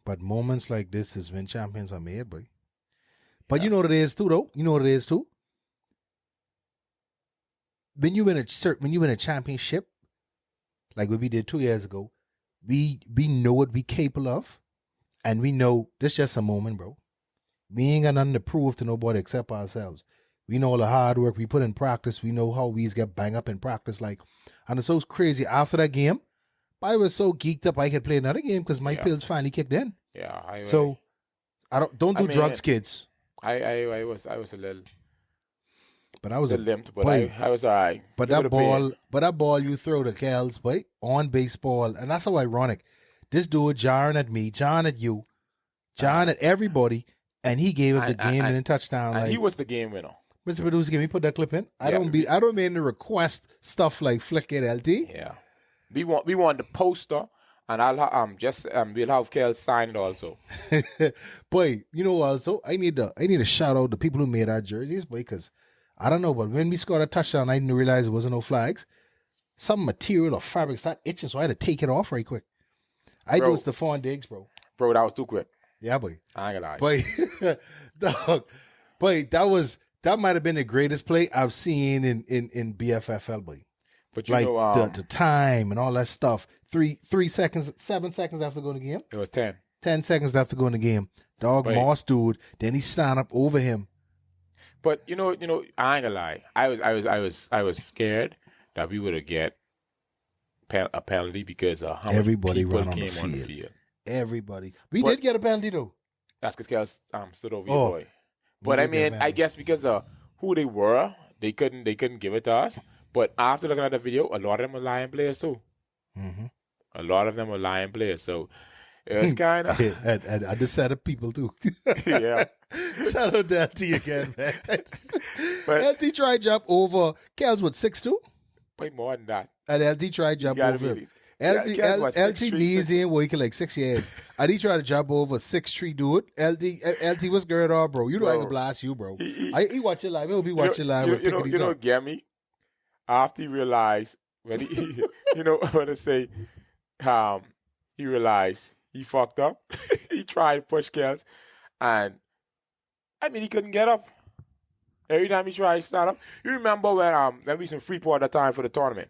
Speaker 1: But moments like this is when champions are made, boy. But you know what it is too, though? You know what it is too? When you win a championship, like what we did 2 years ago, we know what we capable of, and we know this just a moment, bro. We ain't got nothing to prove to nobody except ourselves. We know all the hard work we put in practice. We know how we get bang up in practice, like, and it's so crazy. After that game, I was so geeked up I could play another game because my pills finally kicked in.
Speaker 2: Yeah.
Speaker 1: So I don't do drugs, kids.
Speaker 2: I was a little.
Speaker 1: But I was
Speaker 2: limped, but I was all right.
Speaker 1: But that ball you throw to Kels, boy, on baseball, and that's so ironic. This dude jarring at me, jarring at you, jarring at everybody, and he gave up the game-winning touchdown.
Speaker 2: And
Speaker 1: like,
Speaker 2: he was the game winner.
Speaker 1: Mr. Producer, can we put that clip in? I don't mean to request stuff like flick it LT.
Speaker 2: Yeah. We want the poster, and we'll have Kels sign it also.
Speaker 1: Boy, you know, also I need to shout out the people who made our jerseys, boy, because I don't know, but when we scored a touchdown, I didn't realize there wasn't no flags. Some material or fabric started itching, so I had to take it off right quick. Do it's the Fawn Diggs, bro.
Speaker 2: Bro, that was too quick.
Speaker 1: Yeah, boy.
Speaker 2: I ain't gonna lie.
Speaker 1: Boy, dog, boy, that might have been the greatest play I've seen in BFFL, boy.
Speaker 2: But you
Speaker 1: like
Speaker 2: know,
Speaker 1: the time and all that stuff. 3 seconds, 7 seconds after going to the game.
Speaker 2: It was 10.
Speaker 1: 10 seconds after going to the game. Dog Moss dude. Then he stand up over him.
Speaker 2: But you know, I ain't gonna lie. I was scared that we would have get a penalty because how
Speaker 1: everybody
Speaker 2: much people
Speaker 1: ran
Speaker 2: came on the field.
Speaker 1: Everybody. We did get a penalty though.
Speaker 2: That's because Kels stood over your boy. But I mean, I guess because of who they were. They couldn't give it to us. But after looking at the video, a lot of them were Lion players too.
Speaker 1: Mm-hmm.
Speaker 2: A lot of them were Lion players. So it's kind of
Speaker 1: and the set of people too.
Speaker 2: yeah.
Speaker 1: Shout out to LT again, man.
Speaker 2: But
Speaker 1: LT tried jump over Kels with 6'2",
Speaker 2: way more than that.
Speaker 1: and LT tried jump
Speaker 2: You gotta
Speaker 1: over him.
Speaker 2: be- Kels was
Speaker 1: LT
Speaker 2: 6'3",
Speaker 1: knees in working like 6 years. And he tried to jump over 6'3" dude. LT what's going on, bro? You know I can blast you, bro. He watch it live. He'll be watching live with Tickety
Speaker 2: you know,
Speaker 1: Talk.
Speaker 2: get me? After he realized when he you know when I say he realized he fucked up. He tried to push Kels, and I mean he couldn't get up. Every time he tried to stand up. You remember when we was in Freeport at the time for the tournament?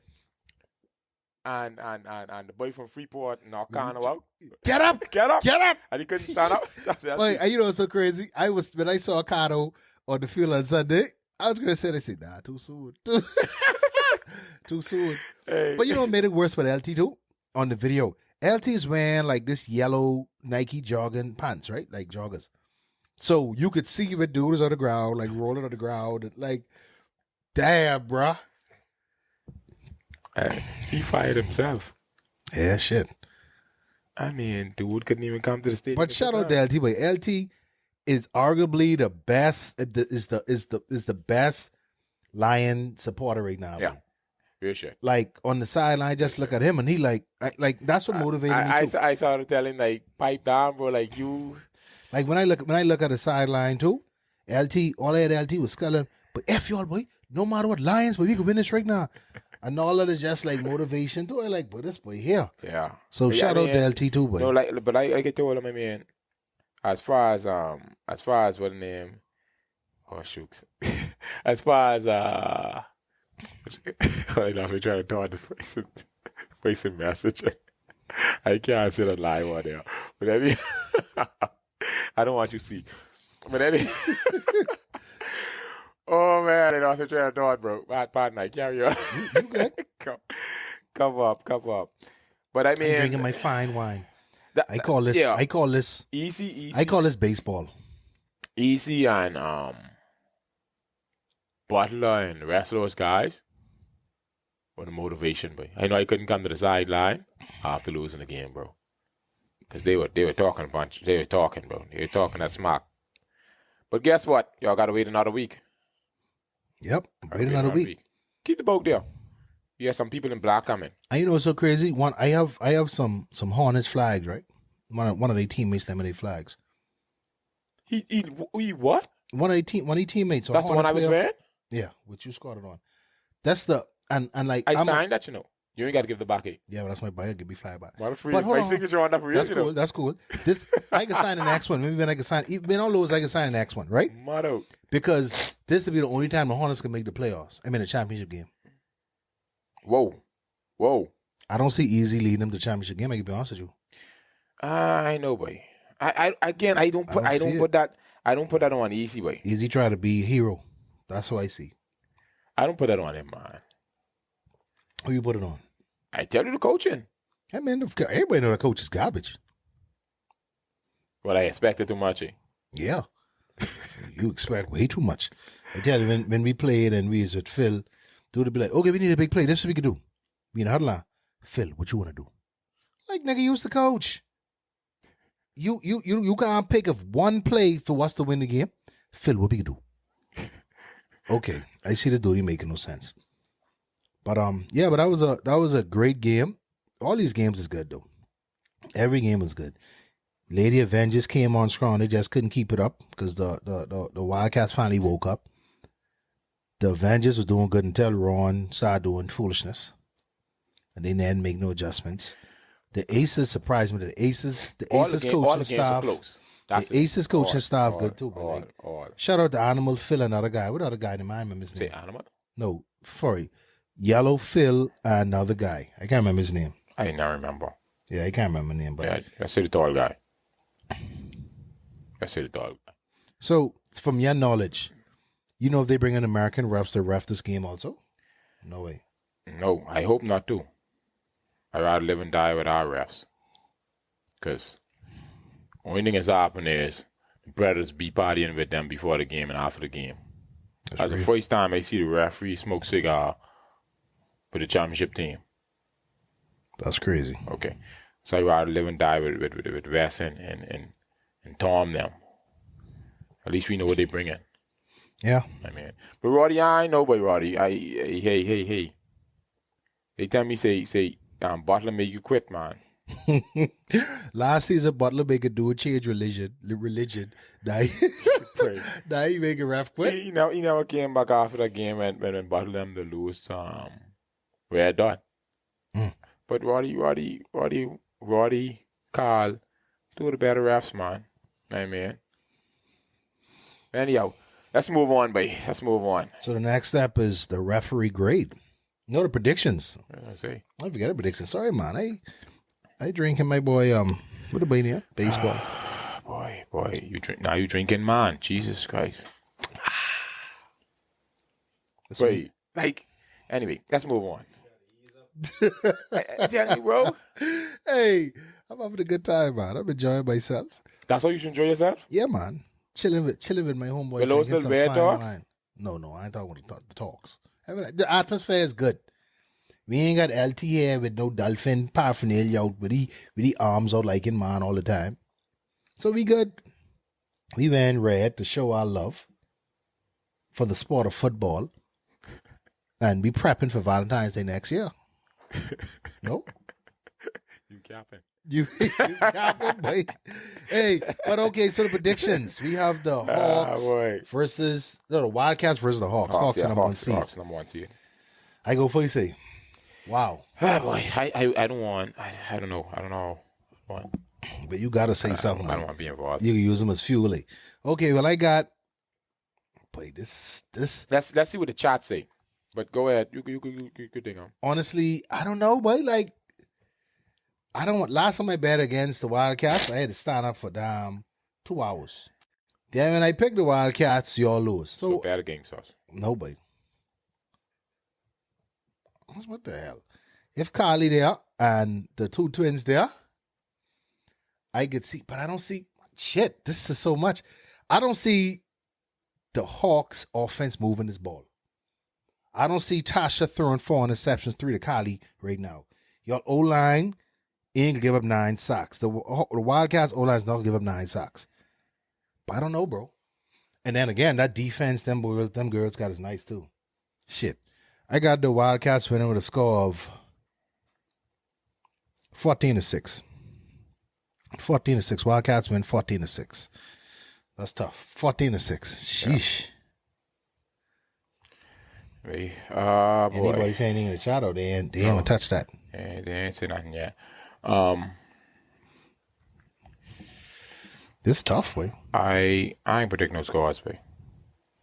Speaker 2: And the boy from Freeport knocked Kano out.
Speaker 1: Get up!
Speaker 2: Get up!
Speaker 1: Get up!
Speaker 2: And he couldn't stand up. That's it.
Speaker 1: Wait, you know what's so crazy? When I saw Kano on the field on Sunday, I was gonna say, nah, too soon. Too soon.
Speaker 2: Hey.
Speaker 1: But you know what made it worse with LT too? On the video. LT's wearing like this yellow Nike jogging pants, right? Like joggers. So you could see the dudes on the ground, like rolling on the ground, and like, damn, bruh.
Speaker 2: He fired himself.
Speaker 1: Yeah, shit.
Speaker 2: I mean, dude couldn't even come to the stage.
Speaker 1: But shout out to LT, but LT is arguably the best. Is the best Lion supporter right now.
Speaker 2: Yeah,
Speaker 1: man.
Speaker 2: real shit.
Speaker 1: Like on the sideline, just look at him, and he like that's what motivated me. Too.
Speaker 2: I started telling like pipe down, bro. Like you.
Speaker 1: Like when I look at the sideline too, LT, all I had LT was sculling, but F y'all boy, no matter what Lions, but we can win this right now. And all of it is just like motivation too. I like, but this boy here.
Speaker 2: Yeah.
Speaker 1: So
Speaker 2: But
Speaker 1: shout out to LT too, boy.
Speaker 2: No, like I told him, I mean, as far as what the name, oh shooks, as far as I know we're trying to talk the person message. I can't say that live on there, but anyway, I don't want you to see. But anyway, oh man, I know I'm trying to talk, bro. Bad partner, I carry on.
Speaker 1: You good?
Speaker 2: Come up. But I mean,
Speaker 1: I'm drinking my fine wine. I call this
Speaker 2: easy.
Speaker 1: I call this baseball.
Speaker 2: Easy and Butler and the rest of those guys. What a motivation, boy. I know I couldn't come to the sideline after losing the game, bro. Because they were talking a bunch. They were talking, bro. They were talking that smack. But guess what? Y'all gotta wait another week.
Speaker 1: Yep. Wait another week.
Speaker 2: Keep the boat there. You have some people in black coming.
Speaker 1: And you know what's so crazy? I have some Hornets flags, right? One of their teammates them their flags.
Speaker 2: He what?
Speaker 1: One of their teammates.
Speaker 2: That's the one I was wearing?
Speaker 1: Yeah, which you scored on. That's the and like
Speaker 2: I signed that, you know. You ain't got to give the back.
Speaker 1: Yeah, but that's my buyer. Give me fly back.
Speaker 2: But my signature on that for you.
Speaker 1: That's cool. That's cool. This I can sign the next one. Maybe when I can sign. When I lose, I can sign the next one, right?
Speaker 2: Motto.
Speaker 1: Because this will be the only time the Hornets can make the playoffs. I mean, the championship game.
Speaker 2: Whoa.
Speaker 1: I don't see Easy leading them to the championship game. I can be honest with you.
Speaker 2: I know, boy. I don't put that on Easy, boy.
Speaker 1: Easy try to be a hero. That's what I see.
Speaker 2: I don't put that on him, man.
Speaker 1: Who you put it on?
Speaker 2: I tell you the coaching.
Speaker 1: I mean, everybody know the coach is garbage.
Speaker 2: What I expected too much.
Speaker 1: Yeah. You expect way too much. I tell you, when we played and we was with Phil, dude would be like, okay, we need a big play. This is what we can do. We in the huddle line. Phil, what you want to do? Like, nigga, you's the coach. You can't pick of one play for us to win the game. Phil, what we can do? Okay, I see the dude. He making no sense. But yeah, but that was a great game. All these games is good though. Every game was good. Lady Avengers came on strong. They just couldn't keep it up because the Wildcats finally woke up. The Avengers was doing good until Ron started doing foolishness, and they didn't make no adjustments. The Aces surprised me. The Aces coaching staff. The Aces coaching staff good too. But shout out to Animal Phil, another guy. What other guy? I remember his name.
Speaker 2: Say Animal?
Speaker 1: No, sorry. Yellow Phil and another guy. I can't remember his name.
Speaker 2: I never remember.
Speaker 1: Yeah, I can't remember his name. But
Speaker 2: yeah, I see the tall guy.
Speaker 1: So, from your knowledge, you know if they bring in American refs to ref this game also? No way.
Speaker 2: No, I hope not too. I'd rather live and die with our refs. Because only thing that's happening is the brothers be partying with them before the game and after the game. That's the first time I see the referee smoke cigar with the championship team.
Speaker 1: That's crazy.
Speaker 2: Okay. So I'd rather live and die with Wes and Tom them. At least we know what they bring in.
Speaker 1: Yeah.
Speaker 2: I mean, but Roddy, I know, but Roddy, hey. They tell me say Butler make you quit, man.
Speaker 1: Last season, Butler make a dude change religion. Now he make a ref quit.
Speaker 2: He never came back after that game when Butler them to lose Red Dot. But Roddy, Carl, two of the better refs, man. I mean. Anyhow, let's move on, boy. Let's move on.
Speaker 1: So the next step is the referee grade. The predictions.
Speaker 2: I see.
Speaker 1: I forget the predictions. Sorry, man. I drinking my boy what the boy here? Baseball.
Speaker 2: Boy, you drinking, man. Jesus Christ. Wait, anyway, let's move on. I tell you, bro.
Speaker 1: Hey, I'm having a good time, man. I'm enjoying myself.
Speaker 2: That's how you should enjoy yourself?
Speaker 1: Yeah, man. Chilling with my homeboy.
Speaker 2: The low still bad talks?
Speaker 1: Wine. No, I ain't talking about the talks. I mean, the atmosphere is good. We ain't got LT here with no dolphin paraphernalia out with the arms out like in man all the time. So we good. We wearing red to show our love for the sport of football. And we prepping for Valentine's Day next year. No?
Speaker 2: You capping.
Speaker 1: You capping, boy. Hey, but okay, so the predictions. We have the Hawks the Wildcats versus the Hawks. Hawks are number one seed.
Speaker 2: Hawks number one seed.
Speaker 1: I go for you say. Wow.
Speaker 2: Boy, I don't know. What?
Speaker 1: But you gotta say something.
Speaker 2: I don't want to be involved.
Speaker 1: You can use them as fuel. Okay, well I got this.
Speaker 2: Let's see what the chat say. But go ahead. You could think on.
Speaker 1: Honestly, I don't know, boy. Like last time I bet against the Wildcats, I had to stand up for 2 hours. Then when I picked the Wildcats, y'all lose. So
Speaker 2: bad against us.
Speaker 1: Nobody. What the hell? If Carly there and the two twins there, I could see, but I don't see shit. This is so much. I don't see the Hawks offense moving this ball. I don't see Tasha throwing 4 interceptions, 3 to Carly right now. Y'all O-line ain't gonna give up 9 sacks. The Wildcats O-line is not gonna give up 9 sacks. But I don't know, bro. And then again, that defense, them girls got us nice too. Shit. I got the Wildcats winning with a score of 14-6. 14-6. Wildcats win 14-6. That's tough. 14-6. Sheesh.
Speaker 2: Hey,
Speaker 1: Anybody say anything in the chat or they ain't gonna touch that?
Speaker 2: Yeah, they ain't say nothing yet.
Speaker 1: This tough, boy.
Speaker 2: I ain't predict no scores, boy.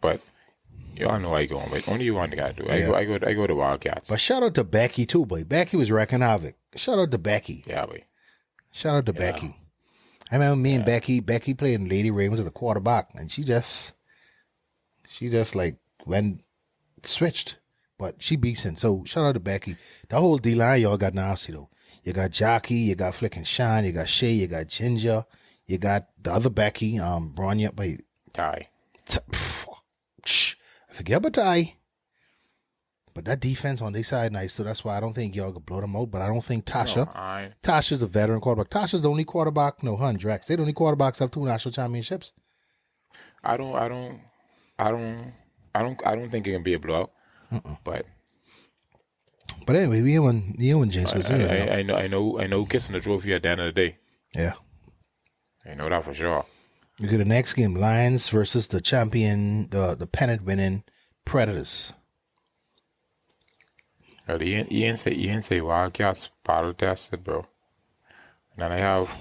Speaker 2: But y'all know I go on, but only you want to gotta do.
Speaker 1: Yeah.
Speaker 2: I go to Wildcats.
Speaker 1: But shout out to Becky too, boy. Becky was wrecking havoc. Shout out to Becky.
Speaker 2: Yeah, boy.
Speaker 1: Shout out to Becky. I remember me and Becky played in Lady Ravens as a quarterback, and she just like went switched. But she beastin'. So shout out to Becky. The whole D-line y'all got nasty though. You got Jockey, you got Flick and Shine, you got Shay, you got Ginger, you got the other Becky, Bronya, wait.
Speaker 2: Ty.
Speaker 1: Forget about Ty. But that defense on their side nice, so that's why I don't think y'all could blow them out. But I don't think Tasha.
Speaker 2: No,
Speaker 1: Tasha's a veteran quarterback. Tasha's the only quarterback. No, Drex. They're the only quarterbacks have 2 national championships.
Speaker 2: I don't think it can be a blowout. But
Speaker 1: anyway, we in James.
Speaker 2: I know kissing the trophy at the end of the day.
Speaker 1: Yeah.
Speaker 2: I know that for sure.
Speaker 1: You get the next game, Lions versus the champion, the pennant winning Predators.
Speaker 2: Well, Ian say Wildcats battle tested, bro. And then I have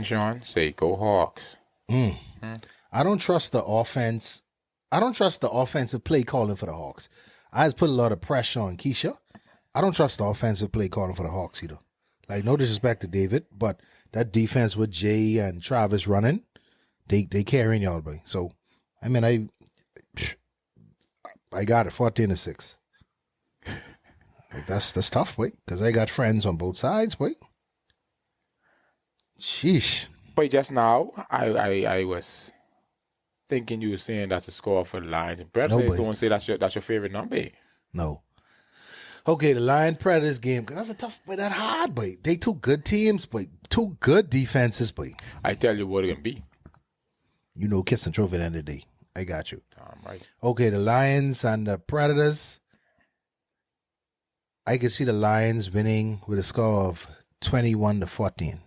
Speaker 2: Sean say go Hawks.
Speaker 1: I don't trust the offense. I don't trust the offensive play calling for the Hawks. I just put a lot of pressure on Keisha. I don't trust the offensive play calling for the Hawks either. Like, no disrespect to David, but that defense with Jay and Travis running, they carrying y'all, boy. So, I mean, I got it 14-6. Like, that's tough, boy, because I got friends on both sides, boy. Sheesh.
Speaker 2: But just now, I thinking you were saying that's a score for the Lions and Predators.
Speaker 1: Nobody.
Speaker 2: Don't say that's your favorite number.
Speaker 1: No. Okay, the Lion Predators game. That's a tough, but that hard, boy. They two good teams, but two good defenses, boy.
Speaker 2: I tell you what it can be.
Speaker 1: You know, kiss and trophy at the end of the day. I got you.
Speaker 2: Right.
Speaker 1: Okay, the Lions and the Predators. I can see the Lions winning with a score of 21-14.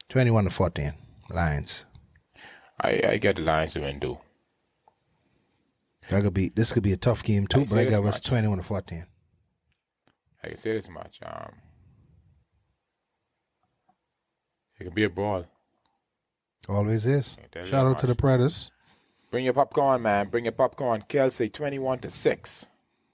Speaker 1: 21-14. Lions.
Speaker 2: I get the Lions to win too.
Speaker 1: This could be a tough game too, but I got us 21-14.
Speaker 2: I can say this much. It could be a brawl.
Speaker 1: Always is. Shout out to the Predators.
Speaker 2: Bring your popcorn, man. Bring your popcorn. Kels say 21-6.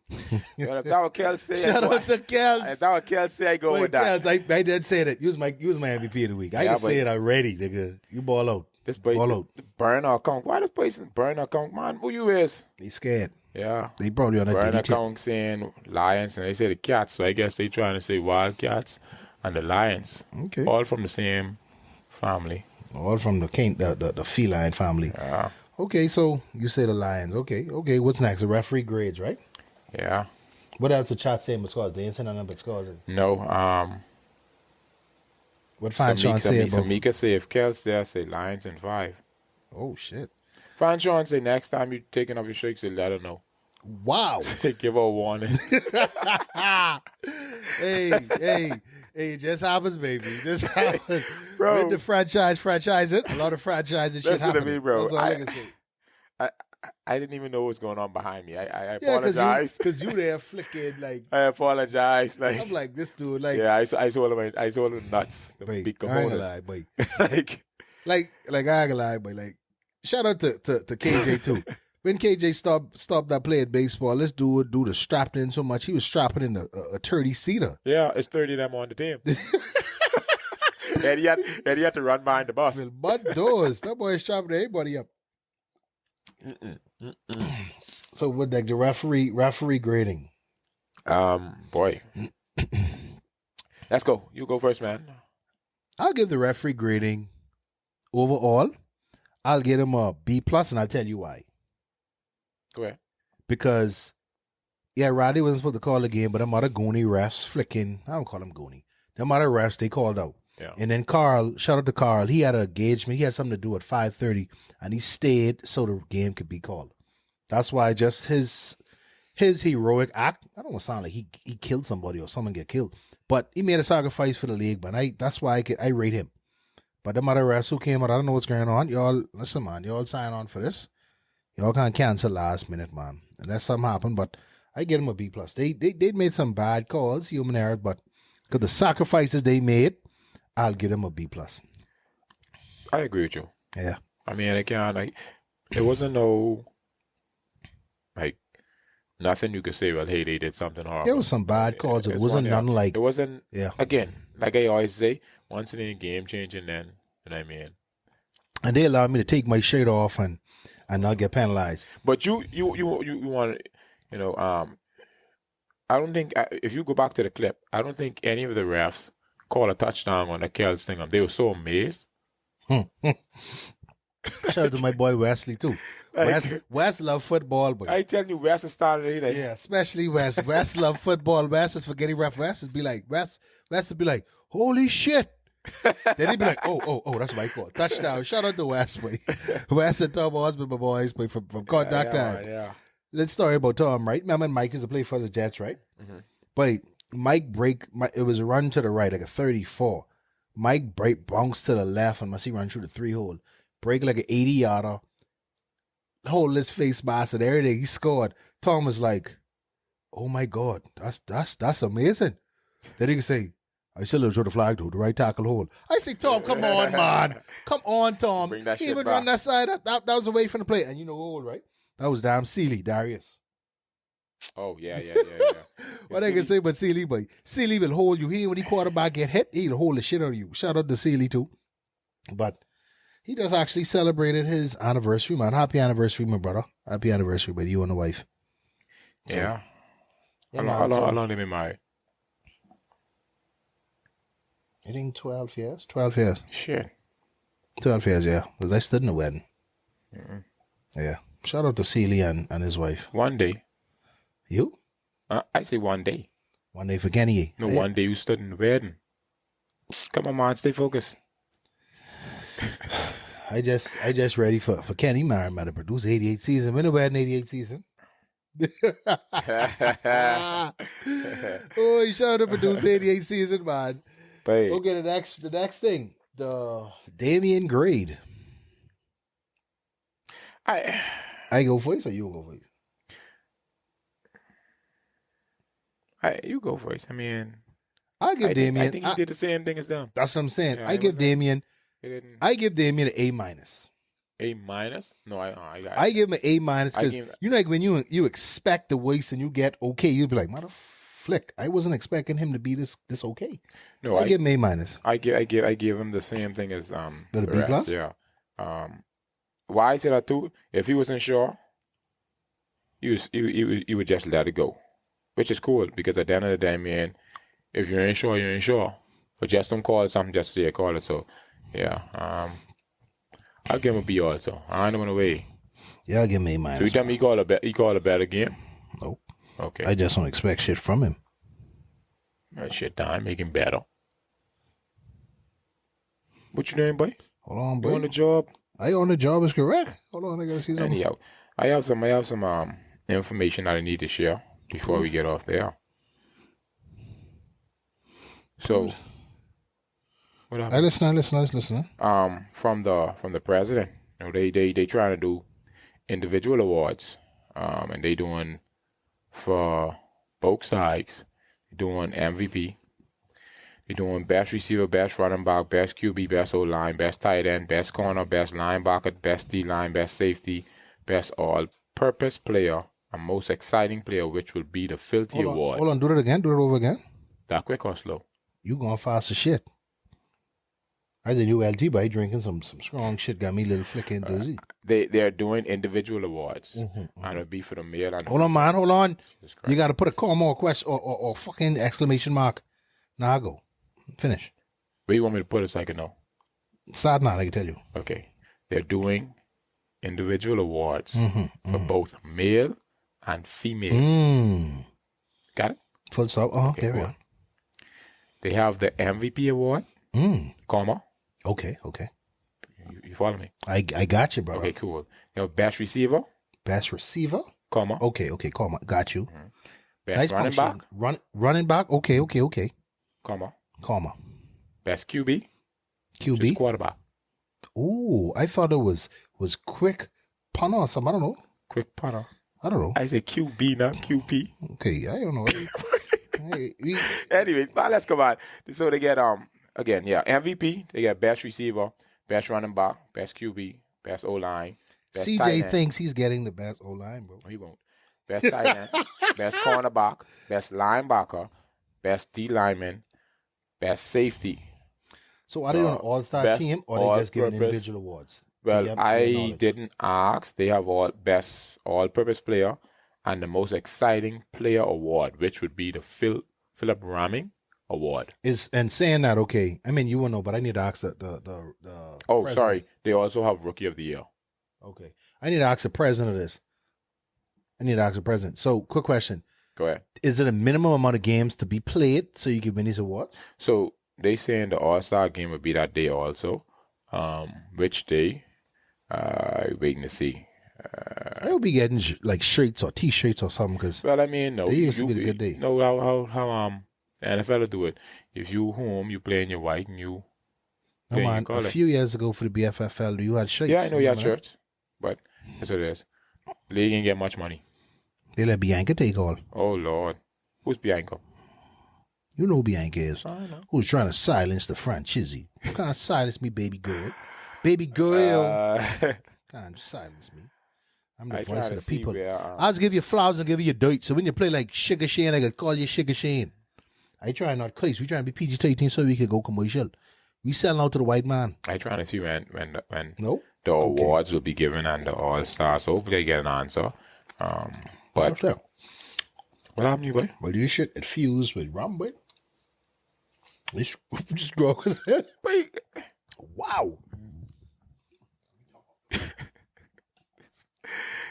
Speaker 2: If that what Kels say,
Speaker 1: Shout out to Kels.
Speaker 2: If that what Kels say, I go with that.
Speaker 1: Kels, I did say that. You was my MVP of the week. I can say it already, nigga. You ball out.
Speaker 2: This boy,
Speaker 1: ball out.
Speaker 2: Burner account. Why this person burner account, man? Who you is?
Speaker 1: They scared.
Speaker 2: Yeah.
Speaker 1: They probably on a
Speaker 2: burner
Speaker 1: daily tip.
Speaker 2: account saying Lions, and they say the Cats. So I guess they trying to say Wildcats and the Lions.
Speaker 1: Okay.
Speaker 2: All from the same family.
Speaker 1: All from the feline family.
Speaker 2: Yeah.
Speaker 1: Okay, so you say the Lions. Okay. What's next? The referee grades, right?
Speaker 2: Yeah.
Speaker 1: What else the chat saying but scores? They ain't saying nothing but scores.
Speaker 2: No.
Speaker 1: What Fan Sean say about?
Speaker 2: Mika say if Kels there, say Lions in 5.
Speaker 1: Oh shit.
Speaker 2: Fan Sean say next time you taking off your shirts, say let her know.
Speaker 1: Wow.
Speaker 2: Give her a warning.
Speaker 1: Hey, it just happens, baby. Just happens.
Speaker 2: Bro.
Speaker 1: With the franchise it. A lot of franchises shit
Speaker 2: Listen
Speaker 1: happen.
Speaker 2: to me, bro.
Speaker 1: That's all I can say.
Speaker 2: I didn't even know what was going on behind me. I apologize.
Speaker 1: Because you there flicking like.
Speaker 2: I apologize. Like
Speaker 1: I'm like this dude. Like
Speaker 2: yeah, I told him nuts. The
Speaker 1: boy,
Speaker 2: big
Speaker 1: I ain't gonna
Speaker 2: cojones.
Speaker 1: lie, boy.
Speaker 2: like
Speaker 1: I ain't gonna lie, boy. Like shout out to KJ too. When KJ stopped that playing baseball, this dude strapped in so much he was strapping in a 30-seater.
Speaker 2: Yeah, it's 30 of them on the team. and he had to run behind the bus.
Speaker 1: Well, mud doors. That boy is strapping everybody up. So with like the referee grading.
Speaker 2: Boy. Let's go. You go first, man.
Speaker 1: I'll give the referee grading overall. I'll give him a B+, and I'll tell you why.
Speaker 2: Go ahead.
Speaker 1: Because Roddy wasn't supposed to call the game, but them other goony refs flicking. I don't call them goony. Them other refs they called out.
Speaker 2: Yeah.
Speaker 1: And then Carl, shout out to Carl, he had an engagement. He had something to do at 5:30, and he stayed so the game could be called. That's why just his heroic act. I don't want to sound like he killed somebody or someone get killed, but he made a sacrifice for the league. But that's why I rate him. But them other refs who came out, I don't know what's going on. Y'all listen, man. Y'all sign on for this. Y'all can't cancel last minute, man. Unless something happened, but I give them a B+. They made some bad calls, human error, but because the sacrifices they made, I'll give them a B+.
Speaker 2: I agree with you.
Speaker 1: Yeah.
Speaker 2: I mean, it wasn't no, nothing you could say, well, hey, they did something horrible.
Speaker 1: There was some bad calls. It wasn't nothing like.
Speaker 2: It wasn't,
Speaker 1: yeah.
Speaker 2: Again, like I always say, once in a game changing then, you know what I mean?
Speaker 1: And they allowed me to take my shirt off and not get penalized.
Speaker 2: But you want to, I don't think, if you go back to the clip, I don't think any of the refs call a touchdown on the Kels thing. They were so amazed.
Speaker 1: Shout out to my boy Wesley too. Wes love football, boy.
Speaker 2: I tell you, Wes is starting to
Speaker 1: yeah, especially Wes. Wes love football. Wes is forgetting ref. Wes would be like, holy shit. Then he'd be like, oh, that's my call. Touchdown. Shout out to Wes, boy. Wes and Tom Osborne, my boys, boy, from contact time.
Speaker 2: Yeah.
Speaker 1: Let's story about Tom, right? Remember Mike used to play for the Jets, right?
Speaker 2: Mm-hmm.
Speaker 1: But Mike it was a run to the right, like a 34. Mike bounced to the left and must he run through the 3-hole. Break like an 80-yarder. Hold his face mask and everything. He scored. Tom was like, oh my God, that's amazing. Then he could say, I still throw the flag to the right tackle hole. I say, Tom, come on, man. Come on, Tom.
Speaker 2: Bring that
Speaker 1: he
Speaker 2: shit
Speaker 1: even
Speaker 2: back.
Speaker 1: run that side. That was away from the play. And you know who, right? That was damn Sealy, Darius.
Speaker 2: Oh, yeah.
Speaker 1: What I can say about Sealy, but Sealy will hold you. When the quarterback get hit, he'll hold the shit out of you. Shout out to Sealy, too. But he just actually celebrated his anniversary, man. Happy anniversary, my brother. Happy anniversary with you and the wife. So,
Speaker 2: yeah.
Speaker 1: Yeah,
Speaker 2: How long they been married?
Speaker 1: I think 12 years. 12 years.
Speaker 2: Shit.
Speaker 1: 12 years, yeah. Because I stood in the wedding. Yeah. Shout out to Celie and his wife.
Speaker 2: One day.
Speaker 1: You?
Speaker 2: I say one day.
Speaker 1: One day for Kenny.
Speaker 2: No, one day you stood in the wedding. Come on, man, stay focused.
Speaker 1: I just ready for Kenny man to produce 88 season. When the wedding 88 season? Oh, he shout out to produce 88 season, man.
Speaker 2: But
Speaker 1: Okay, the next thing. The Damian grade. I go first or you go first?
Speaker 2: You go first. I mean,
Speaker 1: I think
Speaker 2: he did the same thing as them.
Speaker 1: That's what I'm saying.
Speaker 2: Yeah,
Speaker 1: I give Damian an A-.
Speaker 2: A minus? No,
Speaker 1: I give him an A- because you know, like when you expect the waste and you get okay, you'd be like, mother flick. I wasn't expecting him to be this okay.
Speaker 2: No,
Speaker 1: I give him A-.
Speaker 2: I give him the same thing as
Speaker 1: the B+?
Speaker 2: rest, yeah. Why I say that too? If he wasn't sure, you would just let it go, which is cool because at the end of the day, man, if you ain't sure, you ain't sure. But just don't call it something just to say you call it. So, yeah. I'll give him a B also. I don't want to wait.
Speaker 1: Yeah, I'll give him A-.
Speaker 2: So you tell me he called a better game?
Speaker 1: Nope.
Speaker 2: Okay.
Speaker 1: I just don't expect shit from him.
Speaker 2: That shit time, make him better. What you doing, boy?
Speaker 1: Hold on, boy.
Speaker 2: You on the job?
Speaker 1: I on the job is correct. Hold on, I gotta see something.
Speaker 2: Anyhow, I have some information that I need to share before we get off there. So, what happened?
Speaker 1: I listen.
Speaker 2: From the president, you know, they trying to do individual awards, and they doing for both sides. They're doing MVP. They're doing best receiver, best running back, best QB, best O-line, best tight end, best corner, best linebacker, best D-line, best safety, best all-purpose player, and most exciting player, which will be the Filthy Award.
Speaker 1: Hold on, do it again. Do it over again.
Speaker 2: That quick or slow?
Speaker 1: You going fast as shit. I said ULT, but I drinking some strong shit. Got me a little flicking doozy.
Speaker 2: They're doing individual awards, and it'll be for the male and
Speaker 1: hold on, man. Hold on. You got to put a comma or question or fucking exclamation mark. Now I go. Finish.
Speaker 2: Where you want me to put it so I can know?
Speaker 1: Start now. I can tell you.
Speaker 2: Okay. They're doing individual awards for both male and female. Got it?
Speaker 1: Full stop. Okay, carry on.
Speaker 2: They have the MVP award, comma.
Speaker 1: Okay.
Speaker 2: You follow me?
Speaker 1: I got you, bro.
Speaker 2: Okay, cool. They have best receiver.
Speaker 1: Best receiver?
Speaker 2: Comma.
Speaker 1: Okay, comma. Got you.
Speaker 2: Best running back.
Speaker 1: Running back. Okay.
Speaker 2: Comma. Best QB. Just quarterback.
Speaker 1: Ooh, I thought it was quick punter or something. I don't know.
Speaker 2: Quick punter.
Speaker 1: I don't know.
Speaker 2: I say QB, not QP.
Speaker 1: Okay, I don't know.
Speaker 2: Anyway, now let's come on. So they get again, yeah, MVP. They get best receiver, best running back, best QB, best O-line.
Speaker 1: CJ thinks he's getting the best O-line, bro.
Speaker 2: He won't. Best tight end, best cornerback, best linebacker, best D lineman, best safety.
Speaker 1: So are they on an all-star team or they just giving individual awards?
Speaker 2: Well, I didn't ask. They have all best all-purpose player and the most exciting player award, which would be the Philip Ramming Award.
Speaker 1: And saying that, okay, I mean, you will know, but I need to ask the
Speaker 2: Oh,
Speaker 1: president.
Speaker 2: sorry. They also have Rookie of the Year.
Speaker 1: Okay. I need to ask the president of this. So, quick question.
Speaker 2: Go ahead.
Speaker 1: Is it a minimum amount of games to be played so you can win these awards?
Speaker 2: So, they saying the All-Star game would be that day also. Which day? Waiting to see.
Speaker 1: I will be getting like shirts or T-shirts or something because
Speaker 2: well, I mean, no,
Speaker 1: they used to be a good day.
Speaker 2: No, how the NFL do it. If you home, you play in your white and you.
Speaker 1: No man, a few years ago for the BFFL, you had shirts.
Speaker 2: Yeah, I know you had shirts, but that's what it is. League ain't get much money.
Speaker 1: They let Bianca take all.
Speaker 2: Oh Lord, who's Bianca?
Speaker 1: You know who Bianca is.
Speaker 2: I know.
Speaker 1: Who's trying to silence the franchise? You can't silence me, baby girl. Baby girl. Can't silence me. I'm the voice of the people. I'll just give you flowers and give you dirt. So when you play like Sugar Shane, I could call you Sugar Shane. I try not cuss. We trying to be PG-13 so we could go commercial. We selling out to the white man. I
Speaker 2: trying to see when
Speaker 1: nope.
Speaker 2: the awards will be given and the All-Stars. So hopefully I get an answer. But what happened to you, boy?
Speaker 1: Well, you shit it fused with rum, boy. Just grow with it. Wow.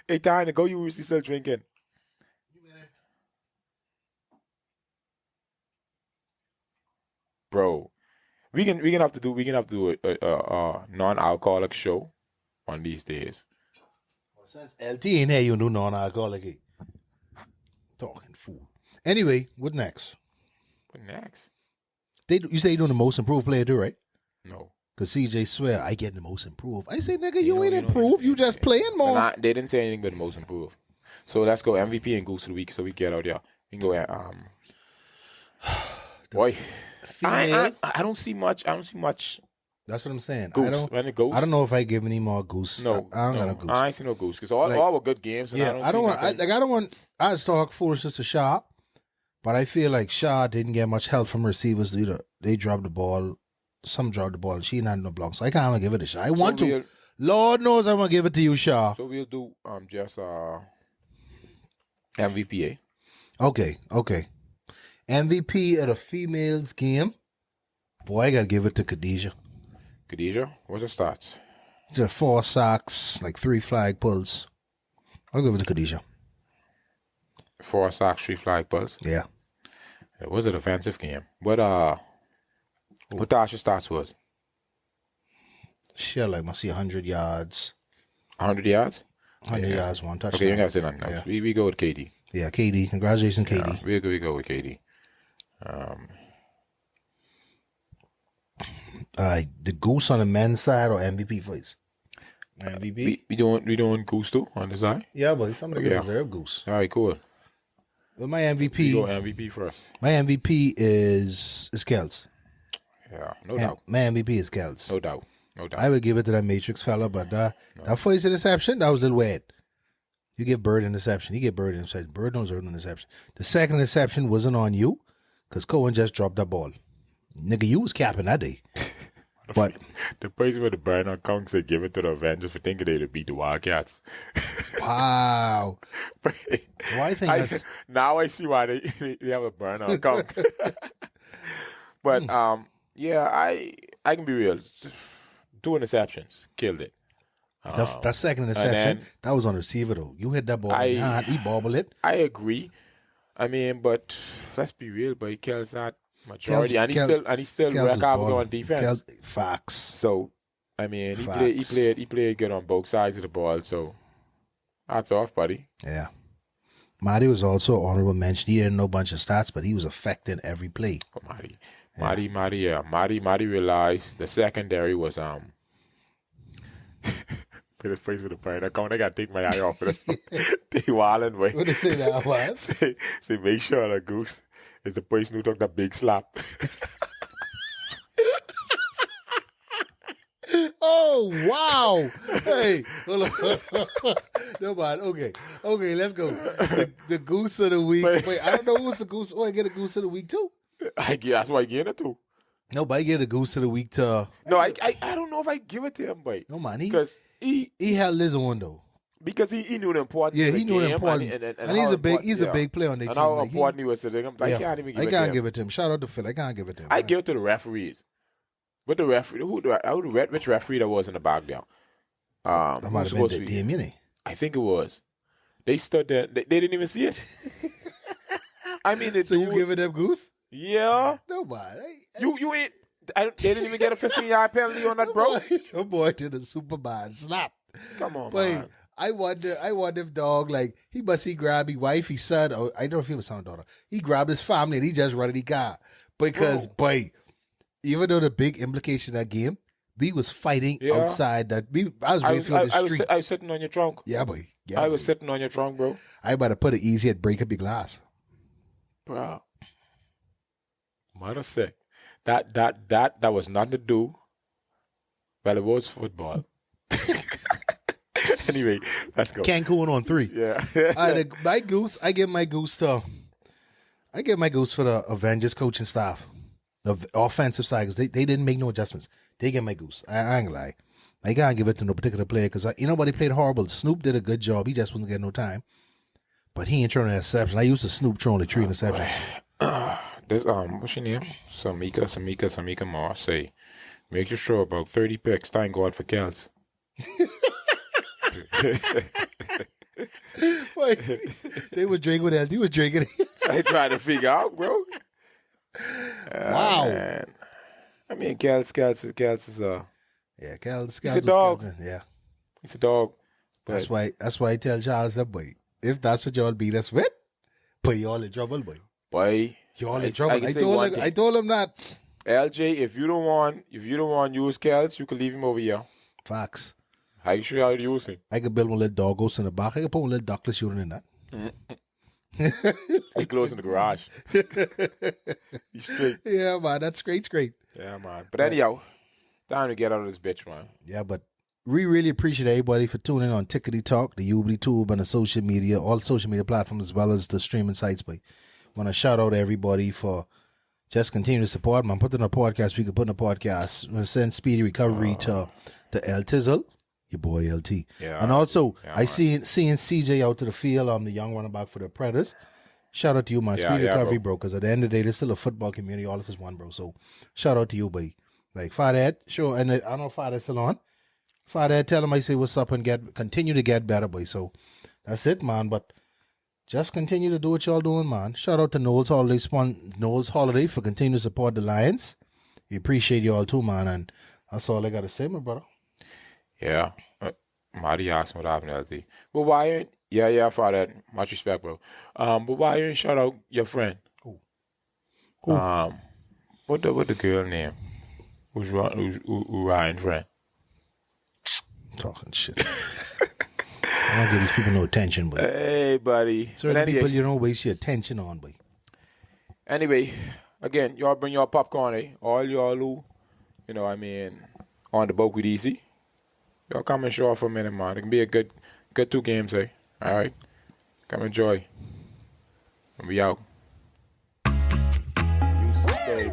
Speaker 2: Hey, Tiny, go. You still drinking? Bro, we can have to do a non-alcoholic show on these days.
Speaker 1: Well, since LT ain't here, you do non-alcoholic. Talking fool. Anyway, what next?
Speaker 2: What next?
Speaker 1: You say you're doing the most improved player too, right?
Speaker 2: No.
Speaker 1: Because CJ swear I get the most improved. I say, nigga,
Speaker 2: You
Speaker 1: you
Speaker 2: know-
Speaker 1: ain't
Speaker 2: you know-
Speaker 1: improved. You just playing more.
Speaker 2: They didn't say anything but the most improved. So let's go MVP and Goose of the Week so we get out there. We can go boy.
Speaker 1: Female.
Speaker 2: I don't see much.
Speaker 1: That's what I'm saying.
Speaker 2: Goose.
Speaker 1: I don't know if I give any more Goose.
Speaker 2: No,
Speaker 1: I don't got a Goose.
Speaker 2: I ain't see no Goose because all were good games. And
Speaker 1: Yeah, I don't want. I just talk foolishness to Shaw, but I feel like Shaw didn't get much help from receivers either. They dropped the ball. Some dropped the ball. She not no block, so I can't give it a shot. I want to. Lord knows I want to give it to you, Shaw.
Speaker 2: So we'll do just MVP.
Speaker 1: Okay. MVP of the females game. Boy, I gotta give it to Khadijah.
Speaker 2: Khadijah, what's the stats?
Speaker 1: Just 4 sacks, like 3 flag pulls. I'll give it to Khadijah.
Speaker 2: 4 sacks, 3 flag pulls.
Speaker 1: Yeah.
Speaker 2: It was a defensive game. What Tasha stats was?
Speaker 1: She had like must see 100 yards.
Speaker 2: 100 yards?
Speaker 1: 100 yards, 1 touchdown.
Speaker 2: Okay, you ain't gotta say nothing else.
Speaker 1: Yeah.
Speaker 2: We go with KD.
Speaker 1: Yeah, KD. Congratulations, KD.
Speaker 2: Yeah, we go with KD.
Speaker 1: The Goose on the men's side or MVP please? MVP?
Speaker 2: We doing Goose too on the side?
Speaker 1: Yeah, buddy. Some niggas deserve Goose.
Speaker 2: All right, cool.
Speaker 1: But my
Speaker 2: We
Speaker 1: MVP,
Speaker 2: go MVP first.
Speaker 1: my MVP is Kels.
Speaker 2: Yeah, no doubt.
Speaker 1: My MVP is Kels.
Speaker 2: No doubt. No doubt.
Speaker 1: I would give it to that Matrix fella, but that first interception, that was a little weird. You give Bird an interception. You give Bird an interception. Bird don't deserve an interception. The second interception wasn't on you because Cohen just dropped that ball. Nigga, you was capping that day. But
Speaker 2: the place where the burn account said give it to the Avengers for thinking they'd beat the Wildcats.
Speaker 1: wow. Well, I think that's...
Speaker 2: Now I see why they have a burn account. But yeah, I can be real. 2 interceptions killed it.
Speaker 1: That second interception, that was on receiver though. You hit that ball in hand, he bobbled it.
Speaker 2: I agree. I mean, but let's be real, but Kels not majority, and he still wreck out on defense.
Speaker 1: Facts.
Speaker 2: So I mean, he played good on both sides of the ball. So hats off, buddy.
Speaker 1: Yeah. Marty was also honorable mention. He didn't know a bunch of stats, but he was affecting every play.
Speaker 2: Oh, Marty realized the secondary was Put his face with a burn account. I gotta take my eye off of this. They wildin' way.
Speaker 1: What they say that was?
Speaker 2: say make sure the Goose is the person who took that big slap.
Speaker 1: Oh wow! Hey, hold on. No man. Okay, let's go. The Goose of the Week. Wait, I don't know who's the Goose. Oh, I get a Goose of the Week too.
Speaker 2: That's why I get it too.
Speaker 1: No, but I get a Goose of the Week to.
Speaker 2: No, I don't know if I give it to him, but
Speaker 1: no man,
Speaker 2: because
Speaker 1: he held his own though.
Speaker 2: Because he knew the importance.
Speaker 1: Yeah,
Speaker 2: of the
Speaker 1: he knew the
Speaker 2: game
Speaker 1: importance, and he's a big player on their team.
Speaker 2: And how
Speaker 1: like,
Speaker 2: important he was to them. I can't even give it to him.
Speaker 1: I can't give it to him. Shout out to Phil. I can't give it to him.
Speaker 2: I give it to the referees. But the referee, which referee that was in the back there?
Speaker 1: That might have been Damien.
Speaker 2: I think it was. They stood there. They didn't even see it. I mean,
Speaker 1: so you giving them Goose?
Speaker 2: Yeah.
Speaker 1: Nobody.
Speaker 2: You ain't. They didn't even get a 15-yard penalty on that, bro.
Speaker 1: Your boy did a Superman slap.
Speaker 2: Come on,
Speaker 1: man.
Speaker 2: Man.
Speaker 1: I wonder if dog, like, he grabbed his wife, his son, or I don't know if he was son or daughter. He grabbed his family and he just run in the car. Because, boy, even though the big implication of that game, we was fighting outside that. I was waiting for the street.
Speaker 2: I was sitting on your trunk.
Speaker 1: Yeah, boy. Yeah,
Speaker 2: I was sitting on your trunk, bro.
Speaker 1: I about to put it easy and break up your glass.
Speaker 2: Bro. Mother sick. That was nothing to do. Well, it was football. Anyway, let's go.
Speaker 1: Cancun on 3.
Speaker 2: Yeah.
Speaker 1: My Goose, I give my Goose for the Avengers coaching staff. The offensive side, because they didn't make no adjustments. They get my Goose. I ain't gonna lie. I can't give it to no particular player because nobody played horrible. Snoop did a good job. He just wasn't getting no time. But he ain't throwing an interception. I used to Snoop throwing the 3 interceptions.
Speaker 2: This what's your name? Samika Moss say, make you sure about 30 picks. Thank God for Kels.
Speaker 1: Boy, they were drinking with LD. Was drinking.
Speaker 2: I trying to figure out, bro.
Speaker 1: Wow.
Speaker 2: Man. I mean, Kels is a
Speaker 1: Yeah, Kels.
Speaker 2: He's a dog.
Speaker 1: Yeah,
Speaker 2: he's a dog. But
Speaker 1: that's why I tell Charles that, boy, if that's what y'all beat us with, boy, y'all in trouble, boy.
Speaker 2: Boy,
Speaker 1: Y'all in trouble. I told him that.
Speaker 2: LJ, if you don't want to use Kels, you can leave him over here.
Speaker 1: Facts.
Speaker 2: How you sure how to use him?
Speaker 1: I could build one little doggos in the back. I could put one little duckless unit in that.
Speaker 2: He close in the garage. He's straight.
Speaker 1: Yeah, man, that's great. It's great.
Speaker 2: Yeah, man. But anyhow, time to get out of this bitch, man.
Speaker 1: Yeah, but we really appreciate everybody for tuning in on Tickety Talk, the Ubly Tube, and the social media, all social media platforms, as well as the streaming sites. But want to shout out to everybody for just continuing to support, man. Put in a podcast. We could put in a podcast. We send speedy recovery to El Tizzle, your boy LT.
Speaker 2: Yeah.
Speaker 1: And also,
Speaker 2: Yeah,
Speaker 1: seeing CJ out to the field, the young running back for the Predators. Shout out to you, man. Speedy recovery, bro. Because at the end of the day, there's still a football community. All this is one, bro. So shout out to you, buddy. Like Father, sure. And I don't know if Father's still on. Father, tell him I say what's up and continue to get better, boy. So that's it, man. But just continue to do what y'all doing, man. Shout out to Knowles Holiday for continuing to support the Lions. We appreciate y'all too, man. And that's all I got to say, my brother.
Speaker 2: Yeah. Marty asked what happened to LT. But why ain't... Yeah, Father. Much respect, bro. But why you ain't shout out your friend?
Speaker 1: Who?
Speaker 2: What the girl name? Who's Ryan's friend?
Speaker 1: Talking shit. I don't give these people no attention, boy.
Speaker 2: Hey, buddy.
Speaker 1: Certain people you don't waste your attention on, boy.
Speaker 2: Anyway, again, y'all bring your popcorn, eh? All y'all who, on the boat with Easy. Y'all come and show off for a minute, man. It can be a good 2 games, eh? All right? Come enjoy. And we out. You stay.